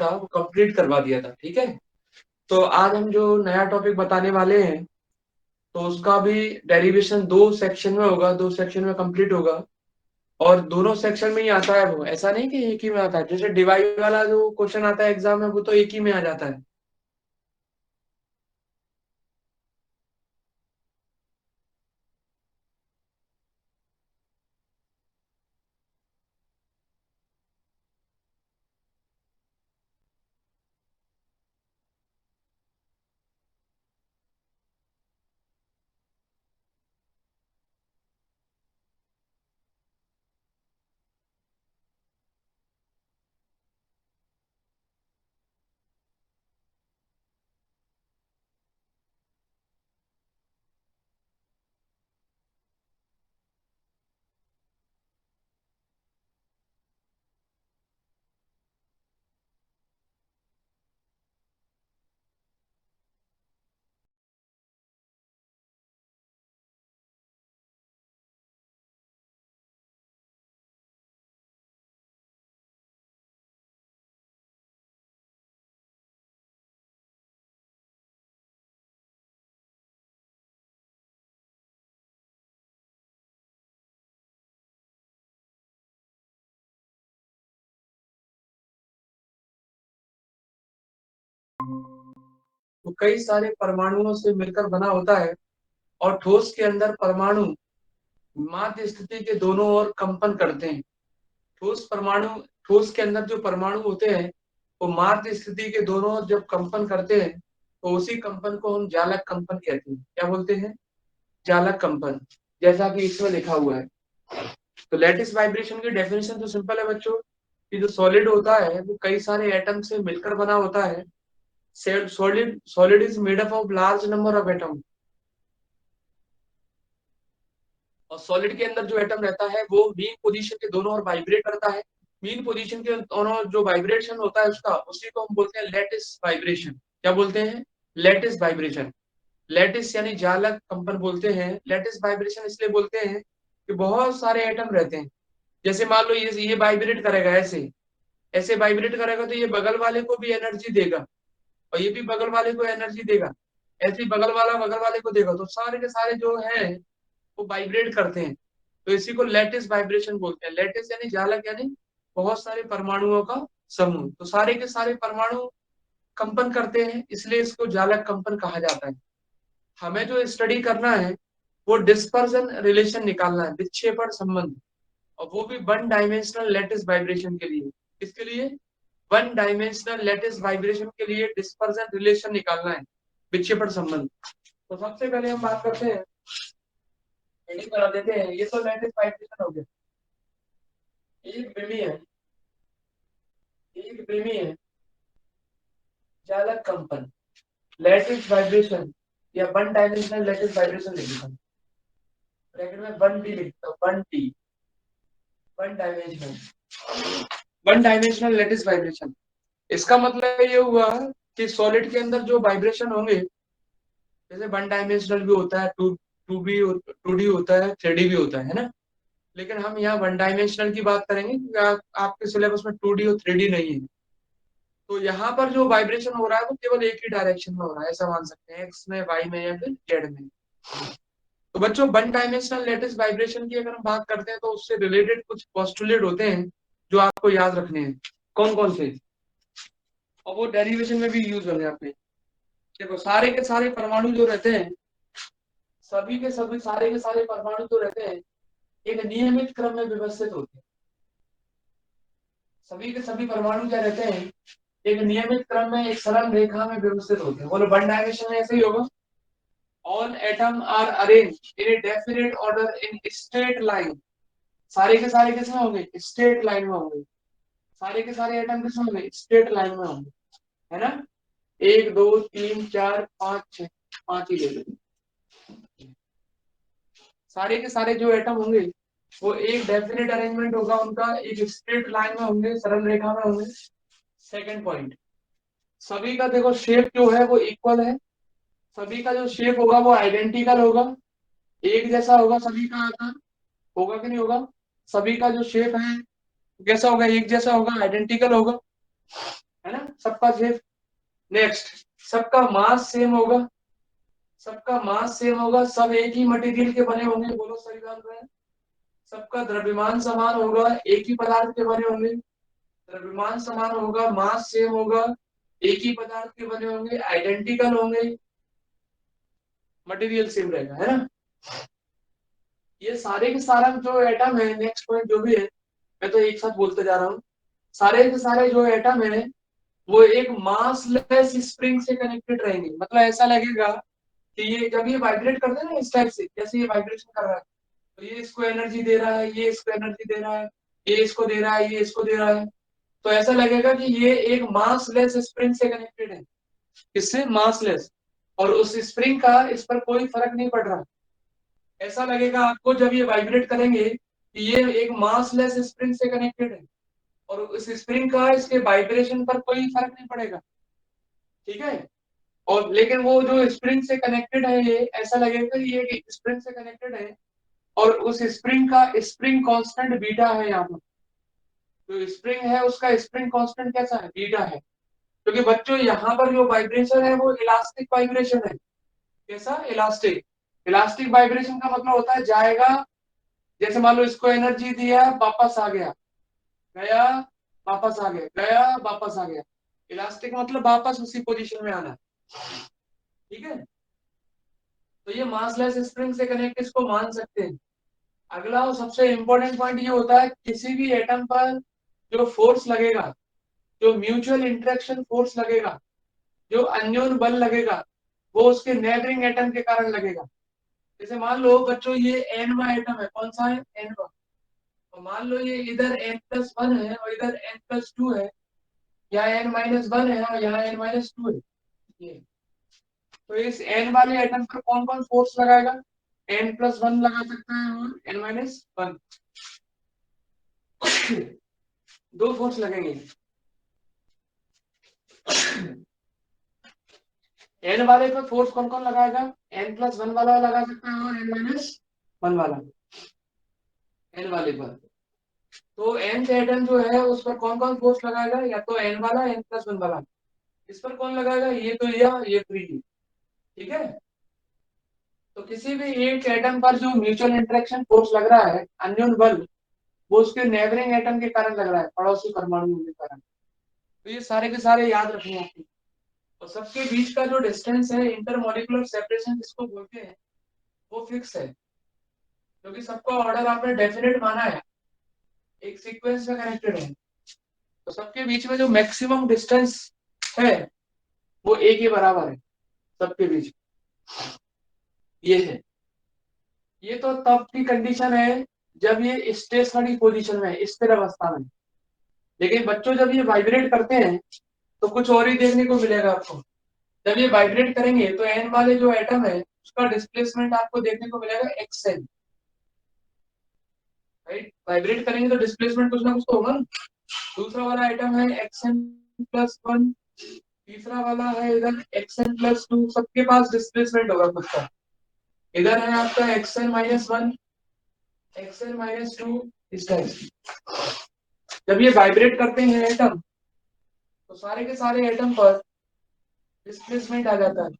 था वो कंप्लीट करवा दिया था। ठीक है, तो आज हम जो नया टॉपिक बताने वाले हैं तो उसका भी डेरिवेशन 2 सेक्शन में होगा, 2 सेक्शन में कंप्लीट होगा। और दोनों सेक्शन में ही आता है वो, ऐसा नहीं कि एक ही में आता है। जैसे डिवाइड वाला जो क्वेश्चन आता है एग्जाम में वो तो एक ही में आ जाता है। तो कई सारे परमाणुओं से मिलकर बना होता है। और ठोस के अंदर परमाणु माध्य स्थिति के दोनों ओर कंपन करते हैं। ठोस परमाणु ठोस के अंदर जो परमाणु होते हैं वो माध्य स्थिति के दोनों ओर जब कंपन करते हैं तो उसी कंपन को हम जालक कंपन कहते हैं। क्या बोलते हैं? जालक कंपन, जैसा कि इसमें लिखा हुआ है। तो लैटिस वाइब्रेशन की डेफिनेशन तो सिंपल है बच्चों, कि जो सॉलिड होता है वो कई सारे एटम से मिलकर बना होता है। Solid solid is made up of large number of atom. और सॉलिड के अंदर जो एटम रहता है वो मीन पोजीशन के दोनों ओर वाइब्रेट करता है। मीन पोजीशन के दोनों जो वाइब्रेशन होता है उसका, उसी को हम बोलते हैं लैटिस वाइब्रेशन। क्या बोलते हैं? Lattice vibration. लैटिस यानी जालक कंपन बोलते हैं। लैटिस वाइब्रेशन इसलिए बोलते हैं कि बहुत सारे एटम रहते हैं। जैसे मान लो ये वाइब्रेट करेगा, ऐसे ऐसे वाइब्रेट करेगा तो ये बगल वाले को भी एनर्जी देगा और ये भी बगल वाले को एनर्जी देगा। ऐसे ही बगल वाले को देगा, तो सारे के सारे जो है वो वाइब्रेट करते हैं। तो इसी को लैटिस वाइब्रेशन बोलते हैं। लैटिस यानी जालक, यानी बहुत सारे परमाणुओं का समूह। तो सारे के सारे परमाणु कंपन करते हैं, इसलिए इसको जालक कंपन कहा जाता है। हमें जो स्टडी करना है वो डिस्पर्जन रिलेशन निकालना है, विक्षेपण संबंध। और वो भी वन डायमेंशनल लैटिस वाइब्रेशन के लिए। किसके लिए? वन डायमेंशनल लैटिस वाइब्रेशन के लिए डिस्पर्जन रिलेशन निकालना है, विक्षेपण संबंध। तो सबसे पहले हम बात करते हैं, हेडिंग करा देते हैं। ये तो लैटिस वाइब्रेशन हो गया। एक प्रेमी है, एक प्रेमी है जालक कंपन, लैटिस वाइब्रेशन या वन डायमेंशनल लैटिस वाइब्रेशन लिखा है। ब्रैकेट में वन डी लिखता हूँ, one T, one dimensional, one dimensional lattice vibration. इसका मतलब ये हुआ कि सॉलिड के अंदर जो वाइब्रेशन होंगे, जैसे वन डायमेंशनल भी होता है, टू डी होता है, थ्री डी भी होता है ना। लेकिन हम यहाँ वन डायमेंशनल की बात करेंगे क्योंकि आपके सिलेबस में टू डी और थ्री डी नहीं है। तो यहाँ पर जो वाइब्रेशन हो रहा है वो केवल एक ही डायरेक्शन में हो रहा है, ऐसा मान सकते हैं, एक्स में, वाई में या फिर जेड में। तो बच्चों वन डायमेंशनल लेटिस वाइब्रेशन की अगर हम बात करते हैं तो उससे रिलेटेड कुछ पोस्टुलेट होते हैं जो आपको याद रखने हैं। कौन कौन से? और वो डेरिवेशन में भी यूज होंगे आपके। देखो, सारे के सारे परमाणु जो रहते हैं, सभी के सभी सारे के सारे परमाणु जो रहते हैं एक नियमित क्रम में व्यवस्थित होते हैं। सभी के सभी परमाणु क्या रहते हैं? एक नियमित क्रम में, एक सरल रेखा में व्यवस्थित होते हैं। बोलो वन डायमेंशन में ऐसे ही होगा। All atom are arrange in a definite order in straight line. सारे के सारे किसमें होंगे? स्ट्रेट लाइन में होंगे। सारे के सारे एटम किसमें होंगे? स्ट्रेट लाइन में होंगे, है ना। एक दो तीन चार पाँच छह, पांच ही ले लो। सारे के सारे जो एटम होंगे वो एक डेफिनेट अरेंजमेंट होगा उनका, एक स्ट्रेट लाइन में होंगे, सरल रेखा में होंगे। सेकंड पॉइंट, सभी का देखो शेप जो है वो इक्वल है। सभी का जो शेप होगा वो आइडेंटिकल होगा, एक जैसा होगा सभी का आकार। होगा कि नहीं होगा? सभी का जो शेप है कैसा होगा? एक जैसा होगा, आइडेंटिकल होगा। है ना, सबका शेप। नेक्स्ट, सबका मास सेम होगा, सबका मास सेम होगा, सब एक ही मटेरियल के बने होंगे, बोलो सही बात है। सबका द्रव्यमान समान होगा, एक ही पदार्थ के बने होंगे, द्रव्यमान समान होगा, मास सेम होगा, एक ही पदार्थ के बने होंगे, आइडेंटिकल होंगे, मटेरियल सेम रहेगा, है ना। ये सारे के सारा जो एटम है, नेक्स्ट पॉइंट जो भी है, मैं तो एक साथ बोलते जा रहा हूँ। सारे के सारे जो एटम है वो एक मासलेस स्प्रिंग से कनेक्टेड रहेंगे। मतलब ऐसा लगेगा कि ये जब ये वाइब्रेट करते हैं ना इस टाइप से, जैसे ये वाइब्रेशन कर रहा है, तो ये इसको एनर्जी दे रहा है, ये इसको एनर्जी दे रहा है, ये इसको दे रहा है, ये इसको दे रहा है, तो ऐसा लगेगा कि ये एक मासलेस स्प्रिंग से कनेक्टेड है। किससे? मासलेस। और उस स्प्रिंग का इस पर कोई फर्क नहीं पड़ रहा। ऐसा लगेगा आपको जब ये वाइब्रेट करेंगे कि ये एक मासलेस स्प्रिंग से कनेक्टेड है, और उस स्प्रिंग का इसके वाइब्रेशन पर कोई फर्क नहीं पड़ेगा। ठीक है। और लेकिन वो जो स्प्रिंग से कनेक्टेड है, ये ऐसा लगेगा कि ये स्प्रिंग से कनेक्टेड है, और उस स्प्रिंग का स्प्रिंग कांस्टेंट बीटा है। यहाँ पर जो स्प्रिंग है उसका स्प्रिंग कांस्टेंट कैसा है? बीटा है। क्योंकि बच्चों यहाँ पर जो वाइब्रेशन है वो इलास्टिक वाइब्रेशन है। कैसा? इलास्टिक। इलास्टिक वाइब्रेशन का मतलब होता है जाएगा, जैसे मान लो इसको एनर्जी दिया, वापस आ गया, गया, वापस आ गया, गया, वापस आ गया। इलास्टिक मतलब वापस उसी पोजीशन में आना। ठीक है। तो ये मासलेस स्प्रिंग से कनेक्ट इसको मान सकते हैं। अगला और सबसे इंपॉर्टेंट पॉइंट ये होता है, किसी भी एटम पर जो फोर्स लगेगा, जो म्यूचुअल इंटरेक्शन फोर्स लगेगा, जो अन्योन बल लगेगा, वो उसके नेबरिंग एटम के कारण लगेगा। जैसे मान लो बच्चों ये एनवा एटम है, कौन सा है? एनवा। तो मान लो ये इधर n+1 है और इधर n+2 है, यहाँ n-1 है और यहाँ n-2 है। ये तो इस n वाले एटम पर कौन कौन फोर्स लगाएगा? n+1 लगा सकता है और n-1। दो फोर्स लगेंगे। n वाले पर फोर्स कौन कौन लगाएगा? n+1 वाला लगा सकता है और n-1 वाला। n वाले पर तो n एटम जो है उस पर कौन कौन फोर्स लगाएगा? या तो n वाला, n+1 वाला। इस पर कौन लगाएगा? ये तो ये फ्री। ठीक है। तो किसी भी एक एटम पर जो म्यूचुअल इंटरेक्शन फोर्स लग रहा है, अन्योन बल, वो उसके नेबरिंग एटम के कारण लग रहा है, पड़ोसी परमाणु के कारण। तो ये सारे के सारे याद रखने आपको। और सबके बीच का जो डिस्टेंस है, इंटरमोलिकुलर सेपरेशन जिसको बोलते हैं, वो फिक्स है, क्योंकि सबका ऑर्डर आपने डेफिनेट माना है, एक सीक्वेंस में कनेक्टेड है। तो सबके बीच में जो मैक्सिमम डिस्टेंस है वो एक ही बराबर है सबके बीच। ये है। ये तो तब की कंडीशन है जब ये स्टेशनरी पोजीशन में है, स्थिर अवस्था में। लेकिन बच्चों जब ये वाइब्रेट करते हैं तो कुछ और ही देखने को मिलेगा आपको। जब ये वाइब्रेट करेंगे तो एन वाले जो एटम है उसका डिस्प्लेसमेंट आपको देखने को मिलेगा एक्सएन। राइट, वाइब्रेट करेंगे तो डिस्प्लेसमेंट कुछ ना कुछ तो होगा ना। दूसरा वाला आइटम है xn+1, तीसरा वाला है इधर xn+2, सबके पास डिस्प्लेसमेंट होगा खुद का। इधर है आपका xn-1, xn-2, इस टाइप। जब ये वाइब्रेट करते हैं एटम, तो सारे के सारे एटम पर डिस्प्लेसमेंट आ जाता है।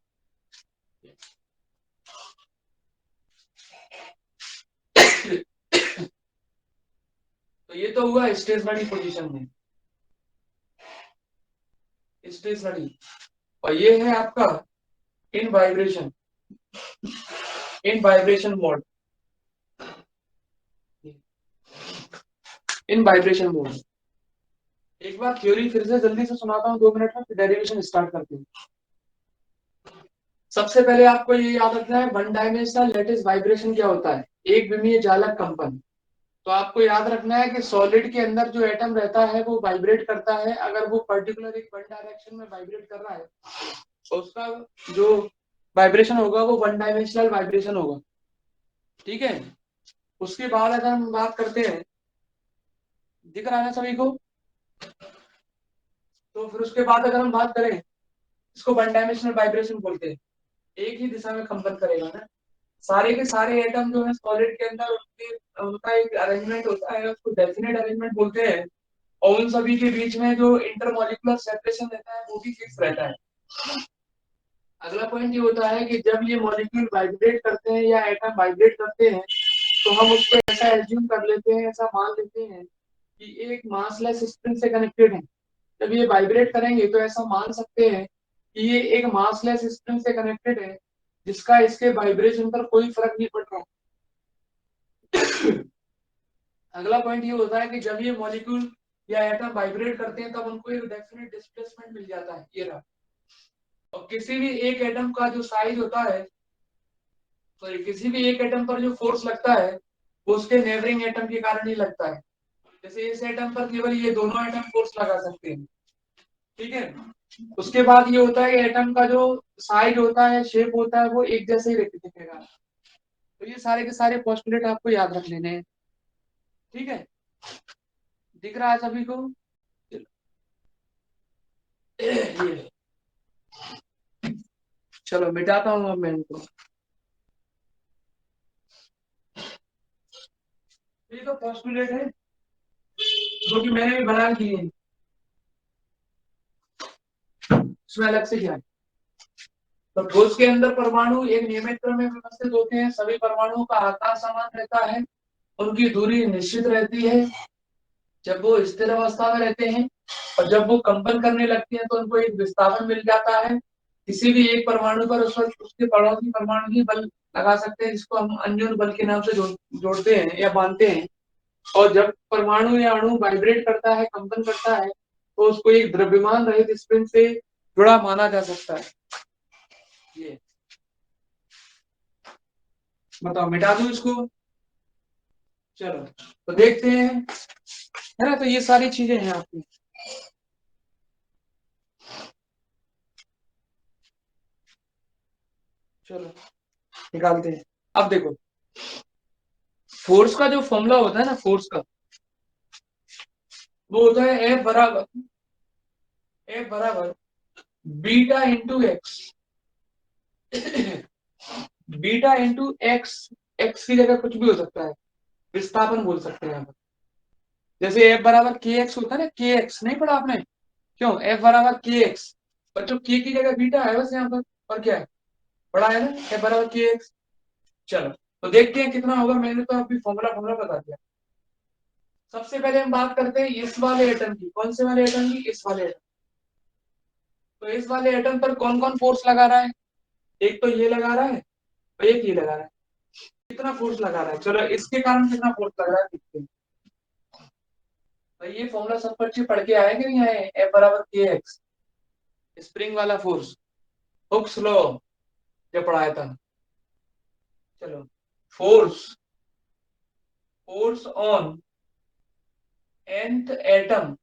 तो ये तो हुआ स्टेशनरी पोजीशन में, स्टेशनरी। और ये है आपका इन वाइब्रेशन, इन वाइब्रेशन मोड, इन वाइब्रेशन मोड। एक बार थ्योरी फिर से जल्दी से सुनाता हूँ, 2 मिनट में, फिर डेरिवेशन स्टार्ट करते हैं। सबसे पहले आपको ये याद रखना है, वन डायमेंशनल लैटिस वाइब्रेशन क्या होता है? एक विमीय जालक कंपन। तो आपको याद रखना है कि सॉलिड के अंदर जो एटम रहता है वो वाइब्रेट करता है, अगर वो पर्टिकुलर एक वन डायरेक्शन में वाइब्रेट कर रहा है तो उसका जो वाइब्रेशन होगा वो वन डायमेंशनल वाइब्रेशन होगा। ठीक है। उसके बाद अगर हम बात करते हैं, दिख रहा है ना सभी को? तो फिर उसके बाद अगर हम बात करें, इसको वन डायमेंशनल वाइब्रेशन बोलते हैं, एक ही दिशा में कंपन करेगा ना। सारे के सारे एटम जो है सॉलिड के अंदर, उनके उनका एक अरेंजमेंट होता है, उसको डेफिनेट अरेंजमेंट बोलते हैं। और उन सभी के बीच में जो इंटरमोलिकुलर सेपरेशन रहता है वो भी फिक्स रहता है। अगला पॉइंट ये होता है कि जब ये मॉलिक्यूल वाइब्रेट करते हैं या एटम वाइब्रेट करते हैं तो हम उसको ऐसा एज्यूम कर लेते हैं, ऐसा मान लेते हैं कि एक मासलेस स्प्रिंग से कनेक्टेड है। जब ये वाइब्रेट करेंगे तो ऐसा मान सकते हैं कि ये एक मासलेस स्प्रिंग से कनेक्टेड है जिसका इसके वाइब्रेशन पर कोई फर्क नहीं पड़ रहा। अगला पॉइंट ये होता है कि जब ये मॉलिक्यूल या एटम वाइब्रेट करते हैं तब उनको एक डेफिनेट डिस्प्लेसमेंट मिल जाता है, ये रहा। और किसी भी एक एटम का जो साइज होता है, सॉरी, किसी भी एक एटम पर जो फोर्स लगता है वो उसके नेबरिंग एटम के कारण ही लगता है। जैसे इस एटम पर केवल ये दोनों एटम फोर्स लगा सकते हैं, ठीक है। उसके बाद ये होता है एटम का जो साइज होता है, शेप होता है, वो एक जैसे ही दिखेगा। तो ये सारे के सारे पोस्टुलेट आपको याद रख लेने हैं, ठीक है। दिख रहा है सभी को? ये चलो मिटाता हूँ अब मैं इनको। ये तो पोस्टुलेट है जो कि मैंने भी बना दिए हैं, इसमें अलग से क्या है। तो ठोस के अंदर परमाणु एक नियमित क्रम में व्यवस्थित होते हैं, सभी परमाणुओं का आकार समान रहता है, उनकी दूरी निश्चित रहती है जब वो स्थिर अवस्था में रहते हैं, और जब वो कंपन करने लगते हैं तो उनको एक विस्थापन मिल जाता है। किसी भी एक परमाणु पर उसके पड़ोसी परमाणु ही बल लगा सकते हैं, जिसको हम अन्योन्य बल के नाम से जोड़ते हैं या मानते हैं। और जब परमाणु या अणु वाइब्रेट करता है, कंपन करता है, तो उसको एक द्रव्यमान रहित स्प्रिंग से जुड़ा माना जा सकता है। ये बताओ, मिटा दूं इसको? चलो तो देखते हैं, है ना। तो ये सारी चीजें हैं आपकी। चलो निकालते हैं। अब देखो, फोर्स का जो फॉर्मूला होता है ना, फोर्स का, वो होता है एफ बराबर beta into x. Beta into x, x की जगह कुछ भी हो सकता है, विस्थापन बोल सकते हैं आप। जैसे एफ बराबर के एक्स होता है ना, के एक्स नहीं पढ़ा आपने? क्यों? एफ बराबर के एक्स, बच्चों के की जगह बीटा है बस यहाँ पर, और क्या है, पढ़ा है ना, एफ बराबर के एक्स। चलो तो देखते हैं कितना होगा। मैंने तो अभी फॉर्मूला फॉर्मूला बता दिया। सबसे पहले हम बात करते हैं इस वाले एटम की। कौन से वाले एटम की? इस वाले एटम। तो इस वाले एटम पर कौन कौन फोर्स लगा रहा है? एक तो ये लगा रहा है और एक ये लगा रहा है। कितना फोर्स लगा रहा है? चलो इसके कारण कितना फोर्स लग रहा है देखते हैं। तो ये फॉर्मूला सब बच्चे पढ़ के आए कि नहीं आए? एफ बराबर के एक्स, स्प्रिंग वाला फोर्स, हुक्स लॉ जो पढ़ाया था। चलो, force force on nth atom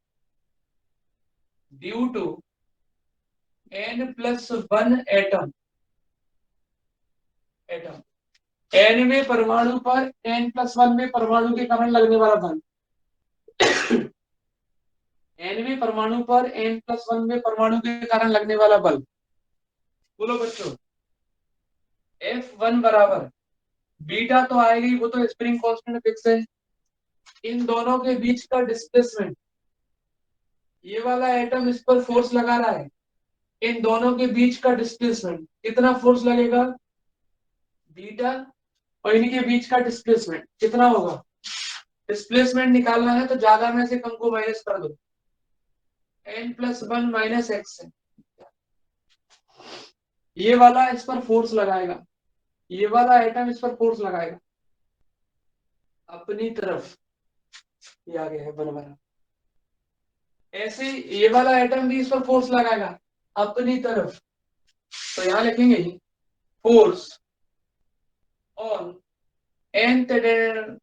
due to n+1 atom, atom nवें परमाणु पर n+1वें परमाणु के कारण लगने वाला बल। nवें परमाणु पर n+1वें परमाणु के कारण लगने वाला बल। बोलो बच्चों, F1 बराबर बीटा तो आएगी, वो तो स्प्रिंग कांस्टेंट फिक्स है। इन दोनों के बीच का डिस्प्लेसमेंट, ये वाला एटम इस पर फोर्स लगा रहा है, इन दोनों के बीच का डिस्प्लेसमेंट कितना फोर्स लगेगा? बीटा। और इनके बीच का डिस्प्लेसमेंट कितना होगा? डिस्प्लेसमेंट निकालना है तो ज्यादा में से कम को माइनस कर दो, n+1 माइनस एक्स है। ये वाला इस पर फोर्स लगाएगा, ये वाला एटम इस पर फोर्स लगाएगा अपनी तरफ, ये आ गया है बराबर। ऐसे ये वाला एटम भी इस पर फोर्स लगाएगा अपनी तरफ। तो यहां लिखेंगे फोर्स ऑन n-1,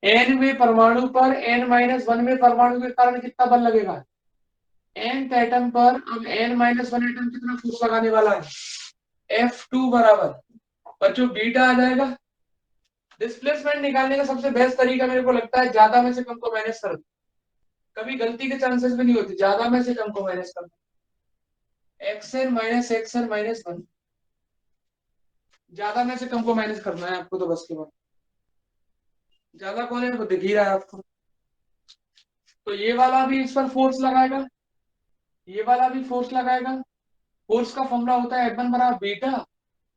n वें परमाणु पर n-1वें परमाणु के कारण कितना बल लगेगा? nth एटम पर अब n-1 एटम कितना फोर्स लगाने वाला है? F2 बराबर, बच्चों बीटा आ जाएगा। डिस्प्लेसमेंट निकालने का सबसे बेस्ट तरीका मेरे को लगता है ज्यादा में से कम को माइनस कर दो। कभी गलती के चांसेस भी नहीं होते, ज्यादा में से कम को माइनस कर दो। xn-1, ज्यादा में से कम को माइनस करना है आपको तो बस के बाद। ज्यादा कौन है वो दिख ही रहा है आपको। तो ये वाला भी इस पर फोर्स लगाएगा, ये वाला भी फोर्स लगाएगा। फोर्स का फॉर्मूला होता है F1 बराबर बीटा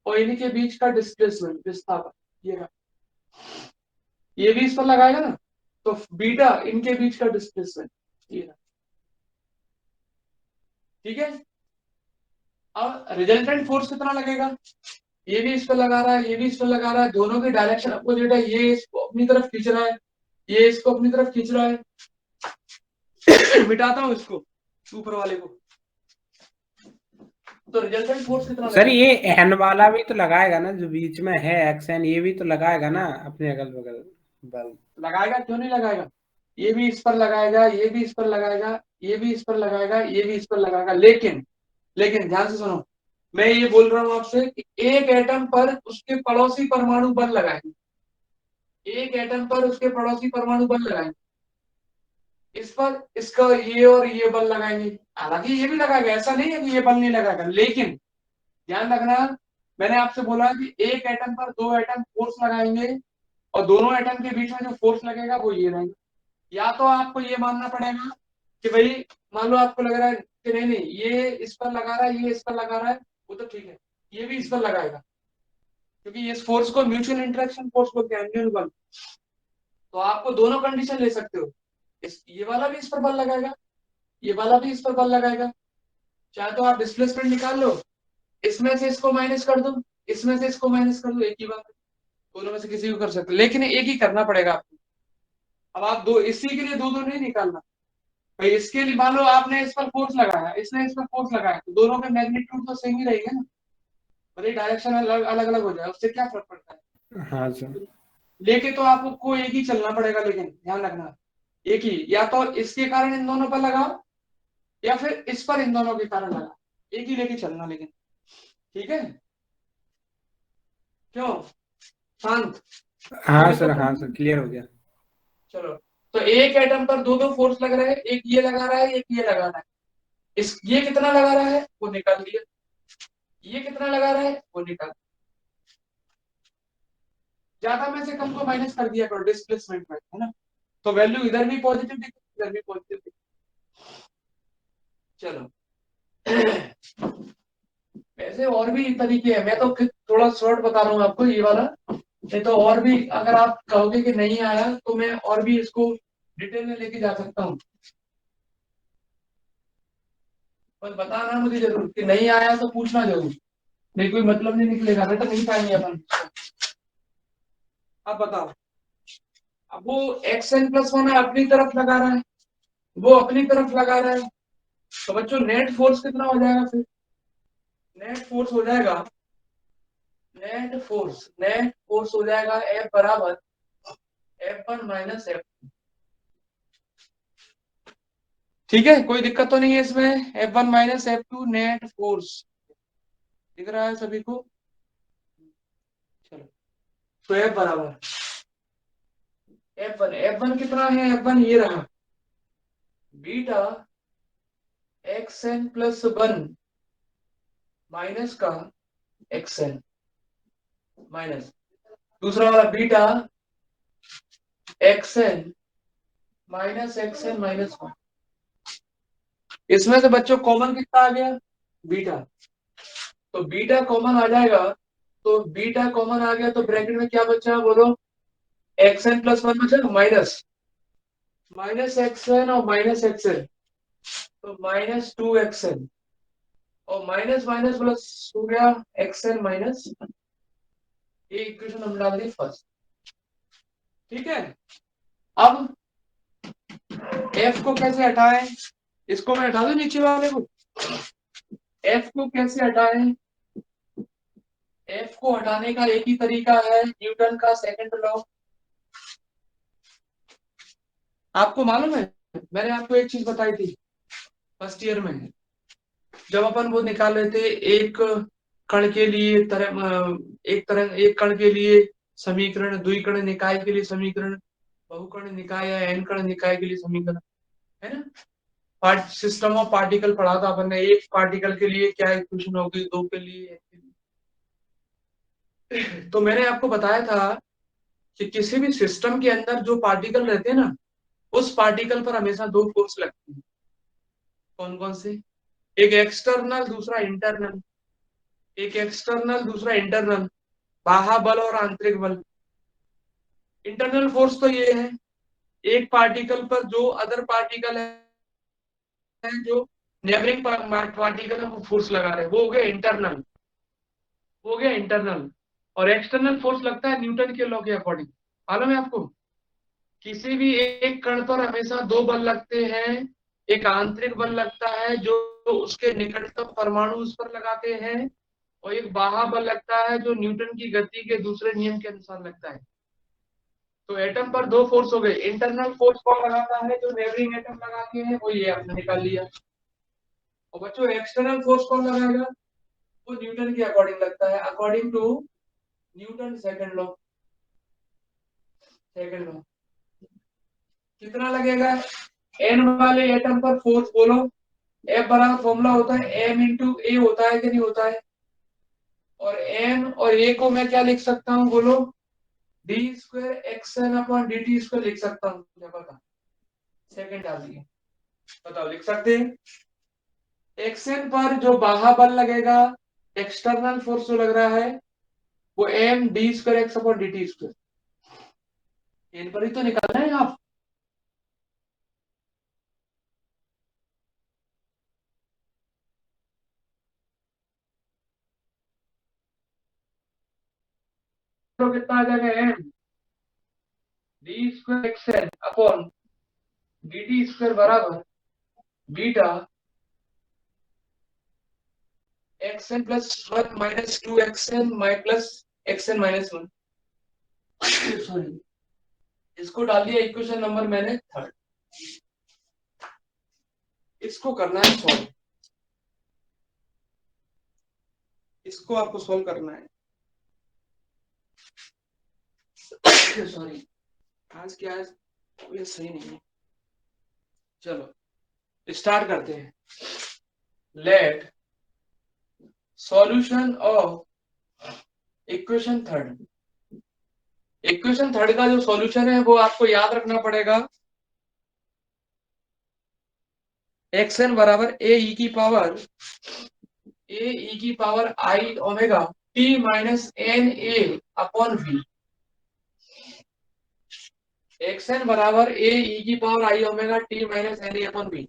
और इन्हीं के बीच का डिस्प्लेसमेंट, विस्थापन। ये रहा। ये भी इस पर लगाएगा ना, तो बीटा इनके बीच का डिस्प्लेसमेंट, ये रहा। ठीक है। अब रिजल्टेंट फोर्स कितना लगेगा, ये भी इस पर लगा रहा है, ये भी इस पर लगा रहा है, दोनों की डायरेक्शन अपोजिट है। ये इसको अपनी तरफ खींच रहा है, ये इसको अपनी तरफ खींच रहा है। मिटाता हूं इसको, ऊपर वाले को। तो रिजल्टेंट फोर्स कितना सर लगेगा। ये एन वाला भी तो लगाएगा ना, जो बीच में है एक्स एन, ये भी तो लगाएगा ना अपने अगल बगल बल। लगाएगा, क्यों नहीं लगाएगा। ये भी इस पर लगाएगा, ये भी इस पर लगाएगा, ये भी इस पर लगाएगा, ये भी इस पर लगाएगा। लेकिन लेकिन ध्यान से सुनो, मैं ये बोल रहा हूं आपसे कि एक एटम पर उसके पड़ोसी परमाणु बल लगाएंगे, एक एटम पर उसके पड़ोसी परमाणु बल लगाएंगे। इस पर इसका ये और ये बल लगाएंगे। हालांकि ये भी लगाएगा, ऐसा नहीं है कि ये बल नहीं लगाएगा, लेकिन ध्यान रखना, मैंने आपसे बोला कि एक एटम पर दो एटम फोर्स लगाएंगे और दोनों एटम के बीच में जो फोर्स लगेगा वो ये रहेगा। या तो आपको ये मानना पड़ेगा कि भाई, मान लो आपको लग रहा है कि नहीं नहीं ये इस पर लगा रहा है, ये इस पर लगा रहा है, वो तो ठीक है, ये भी इस पर लगाएगा, क्योंकि इस फोर्स को म्यूचुअल इंटरेक्शन फोर्स बोलते हैं, अन्योन्य बल। तो आपको दोनों कंडीशन ले सकते हो, ये वाला भी इस पर बल लगाएगा, ये वाला भी इस पर बल लगाएगा। चाहे तो आप डिस्प्लेसमेंट निकाल लो, इसमें से इसको माइनस कर दो, इसमें से इसको माइनस कर दो, एक ही बात है। दोनों में से किसी को कर सकते हो, लेकिन एक ही करना पड़ेगा आपको। अब आप दो, इसी के लिए दो दो नहीं निकालना भाई। इसके लिए मान लो आपने इस पर फोर्स लगाया, इसने इस पर फोर्स लगाया, तो दोनों का मैग्नीट्यूड तो सेम ही रहेगा ना, भले डायरेक्शन अलग अलग अलग हो जाए, उससे क्या फर्क पड़ता है। हाँ सर। लेके तो आपको एक ही चलना पड़ेगा, लेकिन ध्यान रखना, एक ही, या तो इसके कारण इन दोनों पर लगाओ या फिर इस पर इन दोनों के कारण लगा, एक ही लेके चलना लेकिन। ठीक है, क्यों, शांत, कोई हाँ सर, दिक्कत तो हाँ नहीं सर, है? क्लियर हो गया। चलो, तो एक एटम पर दो दो फोर्स लग रहे हैं, एक ये लगा रहा है, एक ये लगा रहा है। इस ये कितना लगा रहा है वो निकाल दिया, ये कितना लगा रहा है वो निकाल, ज्यादा में से कम को माइनस कर दिया करो डिस्प्लेसमेंट में, है ना। तो वैल्यू इधर भी पॉजिटिव दिखे, इधर भी पॉजिटिव दिखे। चलो। वैसे और भी तरीके हैं, मैं तो थोड़ा शॉर्ट बता रहा हूँ आपको ये वाला। नहीं तो और भी, अगर आप कहोगे कि नहीं आया तो मैं और भी इसको डिटेल में लेके जा सकता हूँ। बस बताना मुझे जरूर कि नहीं आया तो पूछना जरूर, नहीं कोई मतलब नहीं निकलेगा, बेटा नहीं पाएंगे अपन। अब बताओ, अब वो xn+1 अपनी तरफ लगा रहा है, वो अपनी तरफ लगा रहा है, तो बच्चों नेट फोर्स कितना हो जाएगा फिर। नेट फोर्स हो जाएगा, नेट फोर्स हो जाएगा F बराबर F1 - F2। ठीक है, कोई दिक्कत तो नहीं है इसमें। F1 - F2 नेट फोर्स दिख रहा है सभी को। चलो, तो F बराबर F1 कितना है, F1 ये रहा, बीटा xn+1 माइनस का xn माइनस, दूसरा वाला बीटा xn - xn-1। इसमें से बच्चों कॉमन कितना आ गया, बीटा। तो बीटा कॉमन आ जाएगा, तो बीटा कॉमन आ गया तो ब्रैकेट में क्या बचा बोलो, xn+1 बचा, माइनस माइनस xn और माइनस xn, तो -2xn, और माइनस माइनस प्लस हो गया xn-, ये इक्वेशन हम डाल दी फर्स्ट। ठीक है। अब f को कैसे हटाएं, इसको मैं हटा दूं नीचे वाले को। f को कैसे हटाएं, f को हटाने का एक ही तरीका है, न्यूटन का सेकंड लॉ। आपको मालूम है, मैंने आपको एक चीज बताई थी फर्स्ट ईयर में, जब अपन वो निकाल रहे थे, एक कण के लिए एक कण के लिए समीकरण, द्विकण निकाय के लिए समीकरण, बहुकण निकाय या एन कण निकाय के लिए समीकरण, है ना। पार्ट सिस्टम ऑफ पार्टिकल पढ़ा था अपन ने, एक पार्टिकल के लिए क्या इक्वेशन होगी, दो के लिए, एक के लिए। तो मैंने आपको बताया था कि किसी भी सिस्टम के अंदर जो पार्टिकल रहते हैं ना, उस पार्टिकल पर हमेशा दो फोर्स लगती है। कौन कौन से? एक एक्सटर्नल, दूसरा इंटरनल। एक एक्सटर्नल, दूसरा इंटरनल, बाह्य बल और आंतरिक बल। इंटरनल फोर्स तो ये है, एक पार्टिकल पर जो अदर पार्टिकल है, जो नेबरिंग पार्टिकल है, वो फोर्स लगा रहे हैं, वो हो गया इंटरनल। हो गया इंटरनल। और एक्सटर्नल फोर्स लगता है न्यूटन के लॉ के अकॉर्डिंग। मालूम है आपको? किसी भी एक कण पर हमेशा दो बल लगते हैं। एक आंतरिक बल लगता है जो उसके निकटतम परमाणु उस पर लगाते हैं, और एक बाह्य बल लगता है जो न्यूटन की गति के दूसरे नियम के अनुसार लगता है। तो एटम पर दो फोर्स हो गए। इंटरनल फोर्स कौन लगाता है? जो नेबरिंग एटम लगाते हैं, वो ये आपने निकाल लिया। और बच्चों एक्सटर्नल फोर्स कौन लगाएगा? वो न्यूटन के अकॉर्डिंग लगता है, according to Newton second law. Second law कितना लगेगा? एन वाले एटम पर फोर्स बोलो। एफ बराबर फॉर्मूला होता है एम इंटू ए, होता है कि नहीं होता है? और एम और ए को मैं क्या लिख सकता हूँ बोलो? D square X N upon D T square लिख सकता हूँ। क्या पता? सेकंड डाल दिए, बताओ लिख सकते हैं? एक्स एन पर जो बाह्य बल लगेगा, एक्सटर्नल फोर्स जो लग रहा है, वो M D square X upon D T square. इन पर ही तो निकालना है आप। तो कितना आ जाएगा? M D square X N upon D T square बराबर beta X N plus one minus two X N plus X N minus one. Sorry, इसको डाल दिया इक्वेशन नंबर मैंने थर्ड। इसको करना है सॉल्व, इसको आपको सॉल्व करना है। सॉरी, आज क्या है, ये सही नहीं है। चलो स्टार्ट करते हैं। Let solution of equation third. Equation third का जो सॉल्यूशन है वो आपको याद रखना पड़ेगा। एक्स एन बराबर ए की power I omega T minus N A upon V. X N बराबर ए की power I omega T minus N A upon V.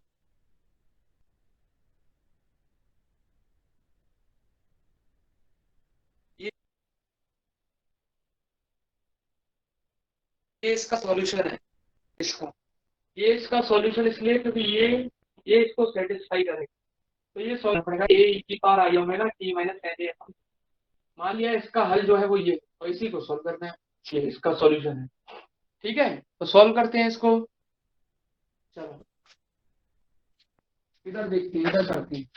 ये इसका सॉल्यूशन है। इसका ये इसका सॉल्यूशन इसलिए क्योंकि ये इसको सेटिस्फाई करेगा। तो ये सॉल्व पड़ेगा ए की power I omega T minus N A. मान लिया इसका हल जो है वो ये, और इसी को सॉल्व करना है। ये इसका सॉल्यूशन है। ठीक है, तो सॉल्व करते हैं इसको। चलो इधर देखते हैं, इधर करते हैं।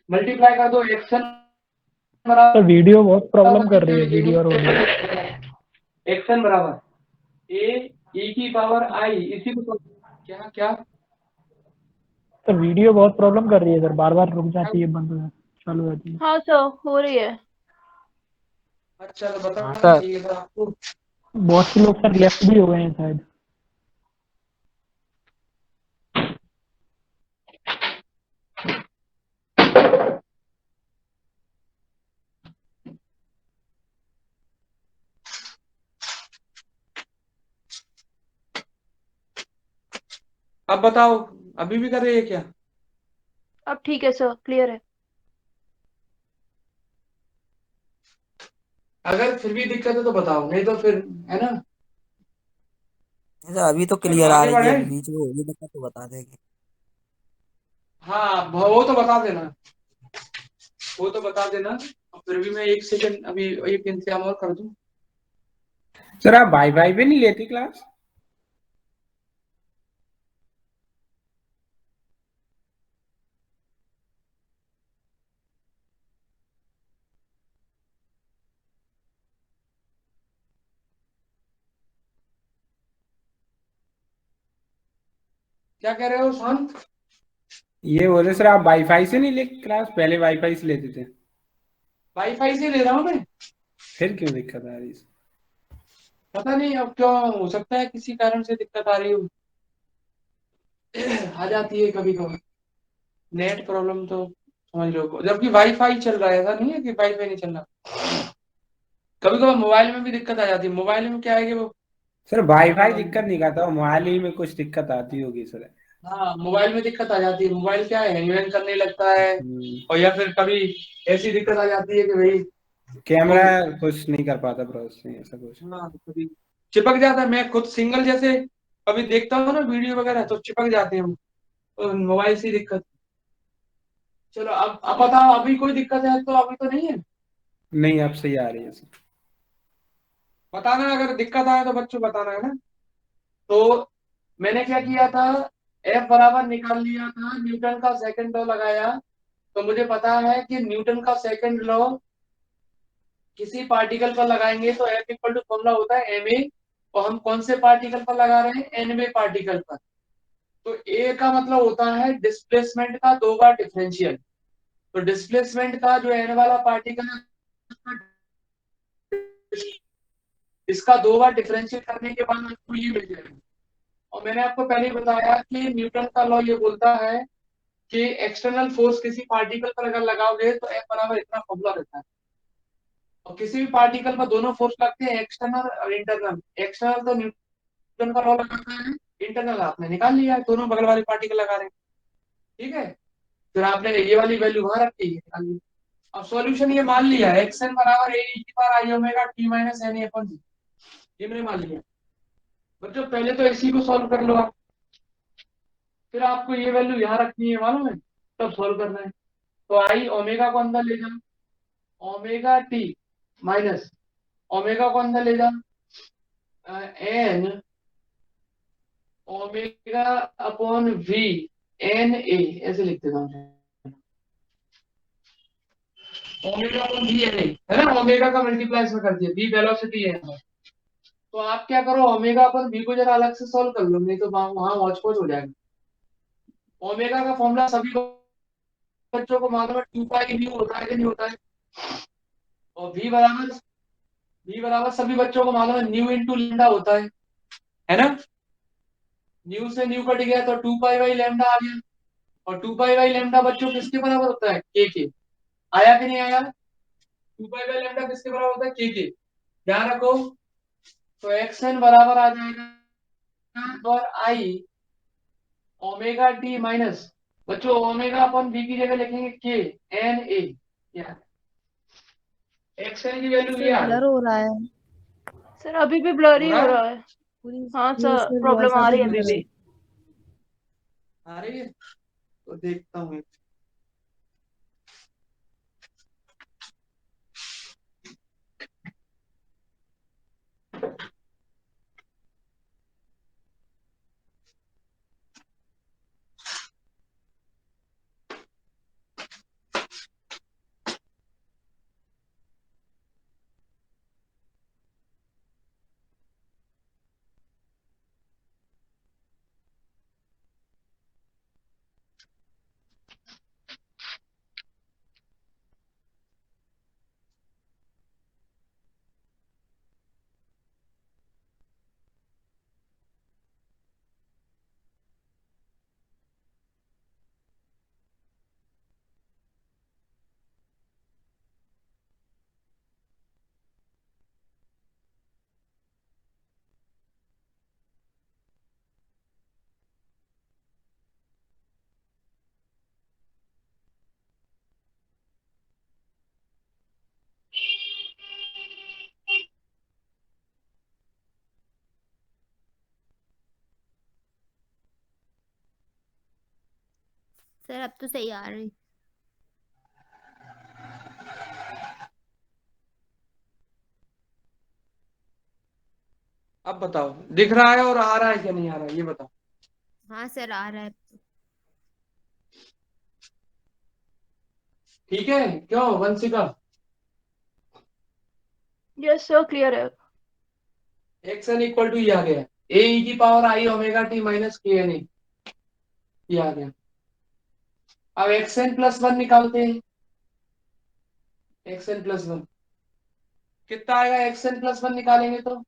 मल्टीप्लाई कर दो एक्स एन तो बराबर, वीडियो बहुत प्रॉब्लम कर रही है, वीडियो और ऑडियो। एक्स एन बराबर ए की पावर आई, इसी को क्या क्या तो वीडियो बहुत प्रॉब्लम कर रही है सर, बार बार रुक जाती है, बंद हो जाती है, चालू हो जाती है। हाँ सर, हो रही है। अच्छा तो बताना सर चाहिए था आपको। बहुत से लोग सर लेफ्ट भी हो गए हैं शायद। अब बताओ, अभी भी कर रही है क्या? अब ठीक है सर, क्लियर है। अगर फिर भी दिक्कत है तो बताओ, नहीं तो फिर, है ना? अच्छा, अभी तो चलो क्लियर आ आगे रही है, बढ़े। बीच में होगी दिक्कत तो बता देंगे। हाँ वो तो बता देना, वो तो बता देना। फिर भी मैं एक सेकंड अभी एक इंतजाम और कर दूं। सर आप वाई फाई पे नहीं लेती क्लास? क्या कह रहे हो शांत? ये बोले सर आप वाईफाई से नहीं ले क्लास, पहले वाईफाई से लेते थे। वाईफाई से ले रहा हूँ मैं। फिर क्यों दिक्कत आ रही है? पता नहीं अब क्यों, हो सकता है किसी कारण से दिक्कत आ रही हो। आ जाती है कभी कभी नेट प्रॉब्लम तो, समझ लो, जबकि वाईफाई चल रहा है, ऐसा नहीं है कि वाईफाई नहीं चल रहा। कभी कभी मोबाइल में भी दिक्कत आ जाती है। मोबाइल में क्या है कि वो, सर वाईफाई दिक्कत नहीं करता, मोबाइल ही में कुछ दिक्कत आती होगी सर। हाँ मोबाइल में दिक्कत आ जाती है। मोबाइल क्या है, हैंग वैंग करने लगता है, और या फिर कभी ऐसी दिक्कत आ जाती है कि भाई वो, कैमरा कुछ नहीं कर पाता प्रोसेसिंग, ऐसा कुछ। हाँ कभी चिपक जाता है। मैं खुद सिंगल जैसे कभी देखता हूँ ना वीडियो वगैरह, तो चिपक जाते हैं तो मोबाइल से ही दिक्कत। चलो अब बताओ, अभी कोई दिक्कत है तो? अभी तो नहीं है। नहीं, अब सही आ रही है सर। बताना अगर दिक्कत आए तो बच्चों, बताना है ना। तो मैंने क्या किया था, एफ बराबर निकाल लिया था, न्यूटन का सेकंड लॉ लगाया। तो मुझे पता है कि न्यूटन का सेकंड लॉ किसी पार्टिकल पर लगाएंगे तो एफ इक्वल टू फॉर्मूला होता है एम ए, और हम कौन से पार्टिकल पर लगा रहे हैं, एनवे पार्टिकल पर। तो ए का मतलब होता है डिस्प्लेसमेंट का 2 बार डिफरेंशियल। तो डिस्प्लेसमेंट का जो एन वाला पार्टिकल है, इसका 2 बार डिफरेंशियल करने के बाद आपको ये मिल जाएगा। और मैंने आपको पहले ही बताया कि न्यूटन का लॉ ये बोलता है कि एक्सटर्नल फोर्स किसी पार्टिकल पर अगर लगाओगे तो एफ बराबर इतना फॉर्मूला रहता है। और किसी भी पार्टिकल पर दोनों फोर्स लगते हैं, एक्सटर्नल और इंटरनल। एक्सटर्नल तो न्यूटन का लॉ लगाता है, इंटरनल आपने निकाल लिया है, दोनों बगल वाले पार्टिकल लगा रहे हैं। ठीक है, फिर आपने ये वाली वैल्यू वहां रखी है, निकाल ली। अब सॉल्यूशन ये मान लिया है, एक्स एन बराबर ए ई की power I omega T minus N A upon G, ये मैंने मान लिया। बच्चों पहले तो इसी को सॉल्व कर लो आप, फिर आपको ये वैल्यू यहाँ रखनी है, मालूम है, तब सॉल्व करना है। तो आई ओमेगा को अंदर ले जाओ, ओमेगा टी माइनस ओमेगा को अंदर ले जाओ, N omega upon V N A, ऐसे लिख देता हूँ। Omega upon V N A है ना, ओमेगा का मल्टीप्लाई इसमें कर दिया, वी वेलोसिटी है। तो आप क्या करो, ओमेगा अपन वी को जरा अलग से सॉल्व कर लो, नहीं तो वहां हौच पौच हो जाएगा। ओमेगा का फॉर्मूला सभी बच्चों को मालूम है, 2 पाई न्यू होता है कि नहीं होता है। और वी बराबर सभी बच्चों को मालूम है, न्यू इंटू लैम्डा होता है ना। न्यू से न्यू कट गया तो 2 पाई बाई लैम्डा आ गया। और 2 पाई बाई लैम्डा बच्चों किसके बराबर होता है, के। आया कि नहीं आया? 2 पाई बाई लैम्डा किसके बराबर होता है, के। ध्यान रखो। तो एक्स एन बराबर आ जाएगा और आई ओमेगा टी माइनस, बच्चों ओमेगा अपन बी की जगह लिखेंगे के एन ए, या एक्स एन की वैल्यू सर ये आ गई। ब्लर हो रहा है सर अभी भी ब्लर हो ही रहा हो है, रहा है। पूरी हाँ ये सर, सर प्रॉब्लम वॉइस आ अभी रही है अभी ब्लर है। भी। आ रही है, तो देखता हूँ। सर अब तो सही आ रही। अब बताओ दिख रहा है और आ रहा है क्या नहीं आ रहा है, ये बताओ। हाँ सर आ रहा है। ठीक है, क्यों वंशिका? यस सर, क्लियर है। एक्स एन इक्वल टू ये आ गया, ए ई की power I omega T minus K N A, ये आ गया। अब एक्स एन प्लस वन निकालते हैं, एक्स एन प्लस वन। कितना आएगा एक्स एन प्लस वन निकालेंगे तो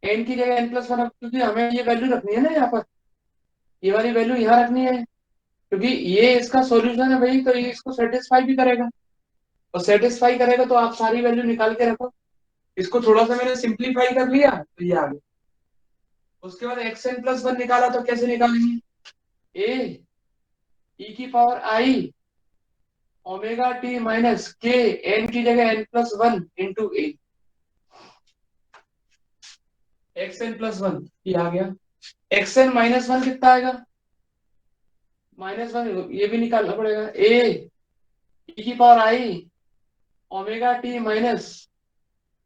एन की जगह एन प्लस वन, क्योंकि हमें ये वैल्यू रखनी है ना यहाँ पर, ये वाली वैल्यू यहाँ रखनी है क्योंकि ये इसका सॉल्यूशन है भाई, तो ये इसको सेटिस्फाई भी करेगा और सेटिस्फाई करेगा तो आप सारी वैल्यू निकाल के रखो। इसको थोड़ा सा मैंने सिंप्लीफाई कर लिया तो ये आ गया। उसके बाद एक्स एन प्लस वन निकाला तो कैसे निकालेंगे, ए ई की power I omega T minus K N की जगह N plus one into A, X N plus one ये आ गया। एक्स एन माइनस वन कितना आएगा, माइनस वन, ये भी निकालना पड़ेगा, ए ई की power I omega T minus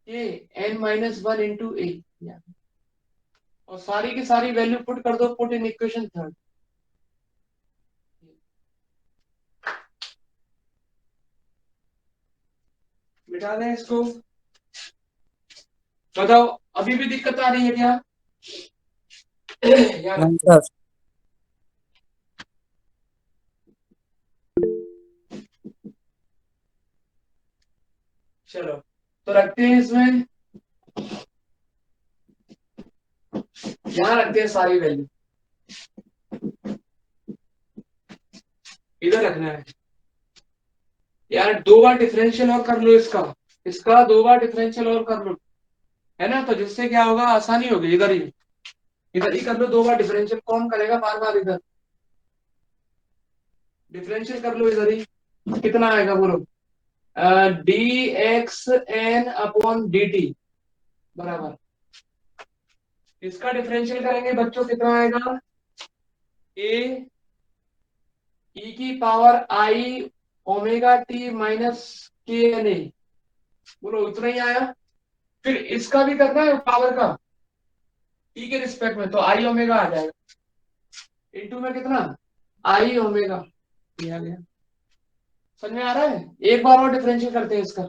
K N minus one into ए, और सारी की सारी वैल्यू पुट कर दो, पुट इन इक्वेशन थर्ड। मिटा दें इसको, बताओ अभी भी दिक्कत आ रही है क्या यार? नहीं सर। चलो तो रखते हैं इसमें, यहां रखते हैं सारी वैल्यू, इधर रखना है यार। दो बार डिफरेंशियल और कर लो इसका, इसका दो बार डिफरेंशियल और कर लो, है ना, तो जिससे क्या होगा, आसानी होगी। इधर ही कर लो दो बार डिफरेंशियल, कौन करेगा बार बार, इधर डिफरेंशियल कर लो इधर ही। कितना आएगा बोलो, D X N upon D T बराबर, इसका डिफरेंशियल करेंगे बच्चों कितना आएगा, ए ई की power I omega T minus K N A, बोलो उतना ही आया। फिर इसका भी करना है पावर का, टी के रिस्पेक्ट में, तो आई ओमेगा आ जाएगा, इनटू में कितना आई ओमेगा, ये आ गया। समझ में आ रहा है? एक बार और डिफरेंशियल करते हैं इसका,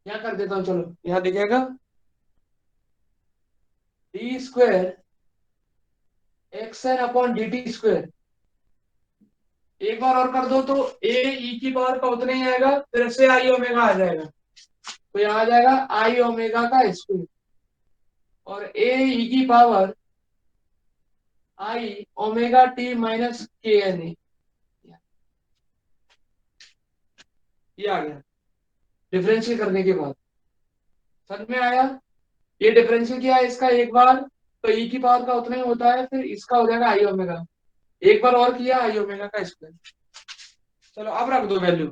यहाँ कर देता हूँ, चलो यहाँ दिखेगा D square X N upon D T square, एक बार और कर दो तो ए ई की पावर का उतना ही आएगा, फिर से आई ओमेगा आ जाएगा, तो यहाँ आ जाएगा आई ओमेगा का स्क्वायर, और ए ई की power I omega T minus K N A, ये आ गया डिफरेंशियल करने के बाद। समझ में आया? ये डिफरेंशियल किया है इसका एक बार, तो ई की पावर का उतना ही होता है, फिर इसका हो जाएगा आई ओमेगा, एक बार और किया आई ओमेगा का स्क्वायर। चलो अब रख दो वैल्यू,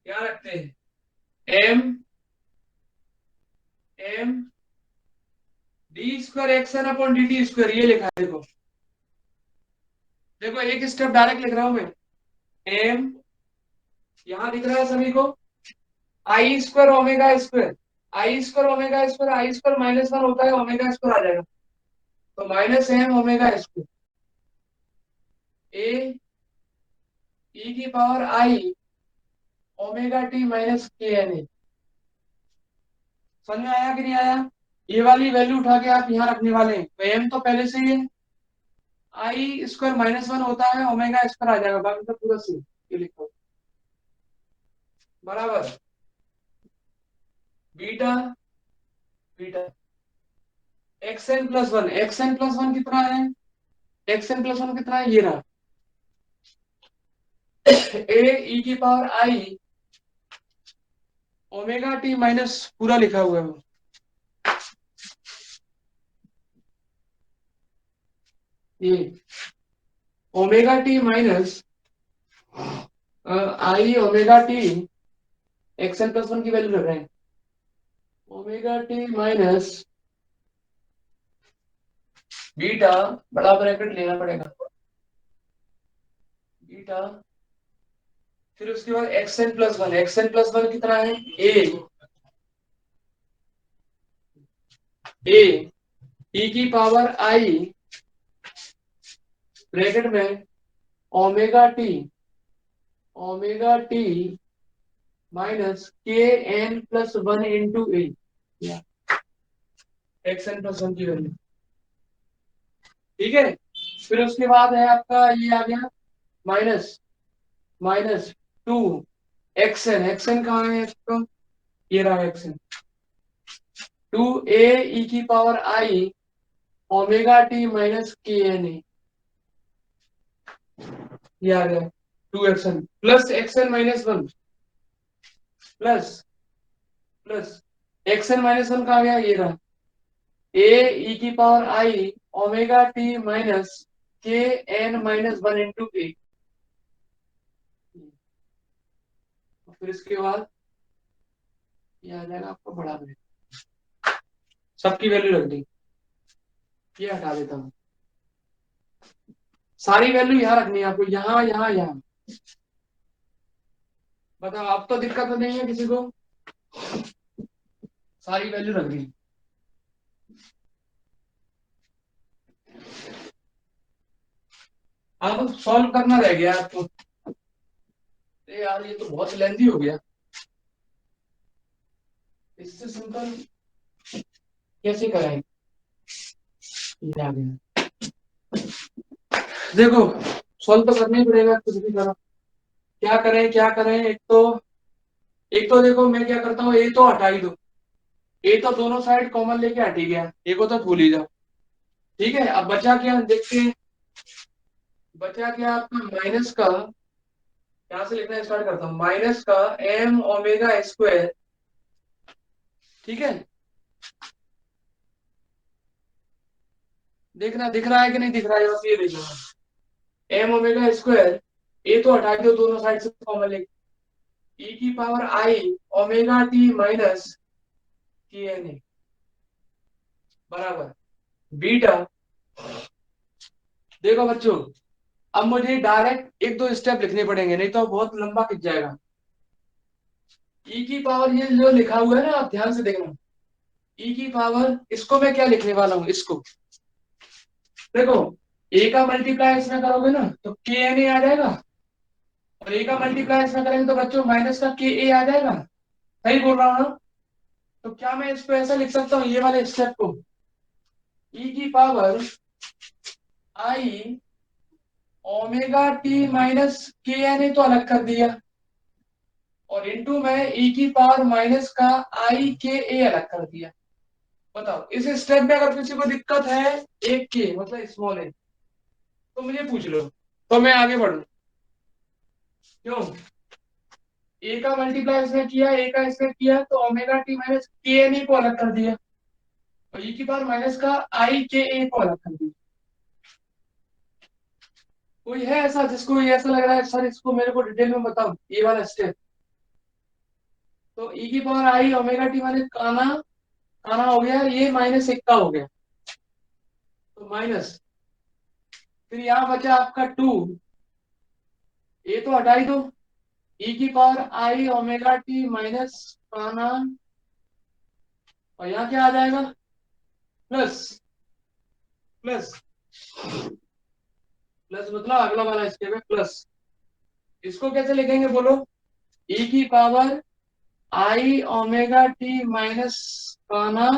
क्या रखते हैं, M D square X N upon D T square, ये लिखा है, देखो देखो एक स्टेप डायरेक्ट लिख रहा हूं मैं, एम यहां दिख रहा है सभी को, आई स्क्वायर ओमेगा स्क्वायर, आई स्क्वायर ओमेगा स्क्वायर, आई स्क्वायर माइनस वन होता है, ओमेगा स्क्वायर आ जाएगा, तो माइनस एम ओमेगा स्क्वायर, ए ई की power I omega T minus K N A. समझ में आया कि नहीं आया? ये वाली वैल्यू उठा के आप यहाँ रखने वाले हैं, तो एम तो पहले से ही है, आई स्क्वायर माइनस वन होता है, ओमेगा स्क्वायर आ जाएगा, बाकी तो पूरा सी ये लिखो बराबर, beta beta X N plus one, X N plus one कितना है, एक्स एन प्लस वन कितना है, ये रहा, ए ई की power I omega T minus पूरा लिखा हुआ है, ये omega T minus I omega T, X N plus one की वैल्यू रख रहे हैं, ओमेगा टी माइनस बीटा, बड़ा ब्रैकेट लेना पड़ेगा, बीटा, फिर उसके बाद X N plus one, X N plus one कितना है, ए ई की पावर आई ब्रैकेट में omega T minus K N plus one into A, X N plus one की वैल्यू, ठीक है। फिर उसके बाद है आपका ये आ गया माइनस टू एक्सएन, एक्सएन कहाँ है इसका, ये रहा एक्सएन, 2a e की power i omega T minus K N A, ये आ गया 2xn plus xn minus 1 plus plus xn minus 1 कहाँ गया, ये रहा a e की power i omega T minus K N minus 1 into ए। फिर इसके बाद ये आ जाएगा आपका बड़ा वैल्यू, सबकी वैल्यू रख दी, ये हटा देता हूँ, सारी वैल्यू यहाँ रखनी है आपको, यहाँ यहाँ यहाँ। बताओ अब तो दिक्कत तो नहीं है किसी को, सारी वैल्यू रख दी। अब सॉल्व करना रह गया आपको। यार ये तो बहुत लेंथी हो गया, इससे सिंपल कैसे करें, ये आ गया। देखो सॉल्व तो करना ही पड़ेगा कुछ भी करो, क्या करें क्या करें। एक तो देखो मैं क्या करता हूँ, ए तो हटा ही दो, ए तो दोनों साइड कॉमन लेके हट ही गया, ए को तो भूल ही जाओ। ठीक है, अब बचा क्या देखते हैं, बचा क्या आपका माइनस का, यहां से लिखना स्टार्ट करता हूँ, माइनस का एम ओमेगा स्क्वायर। ठीक है, देखना दिख रहा है कि नहीं दिख रहा है, बस ये देखना, एम ओमेगा स्क्वायर, ए तो हटा दो दोनों साइड से कॉमन लेके, ई की power I omega T minus K N A बराबर बीटा। देखो बच्चों, अब मुझे डायरेक्ट एक दो स्टेप लिखने पड़ेंगे, नहीं तो बहुत लंबा खिंच जाएगा। ई की पावर ये जो लिखा हुआ है ना, आप ध्यान से देखना, ई की पावर, इसको मैं क्या लिखने वाला हूं, इसको देखो, ए का मल्टीप्लाई इसमें करोगे ना तो के एन ए आ जाएगा, और ए का मल्टीप्लाई इसमें करेंगे तो बच्चों माइनस का के ए आ जाएगा। सही बोल रहा हूं ना? तो क्या मैं इसको ऐसा लिख सकता हूँ, ये वाले स्टेप को, ई की power I omega T minus K N A तो अलग कर दिया, और इनटू में ई की पावर माइनस का आई के ए अलग कर दिया। बताओ इस स्टेप में अगर किसी को दिक्कत है, एक के मतलब स्मॉल ए, तो मुझे पूछ लो, तो मैं आगे बढ़ू। क्यों, ए का मल्टीप्लाई इसमें किया, ए का इसमें किया, तो omega T minus K N A को अलग कर दिया, और ई की पावर माइनस का आई के ए को अलग कर दिया। कोई है ऐसा जिसको ये ऐसा लग रहा है सर इसको मेरे को डिटेल में बताओ, ये वाला स्टेप। तो ई की power I omega T minus काना, काना हो गया, ये माइनस एक का हो गया, तो माइनस, फिर यहां बचा आपका 2, ए तो हटा ही दो, ई की power I omega T minus काना, और यहाँ क्या आ जाएगा, प्लस प्लस प्लस, मतलब अगला वाला स्टेप है प्लस। इसको कैसे लिखेंगे बोलो, ई की power I omega T minus काना,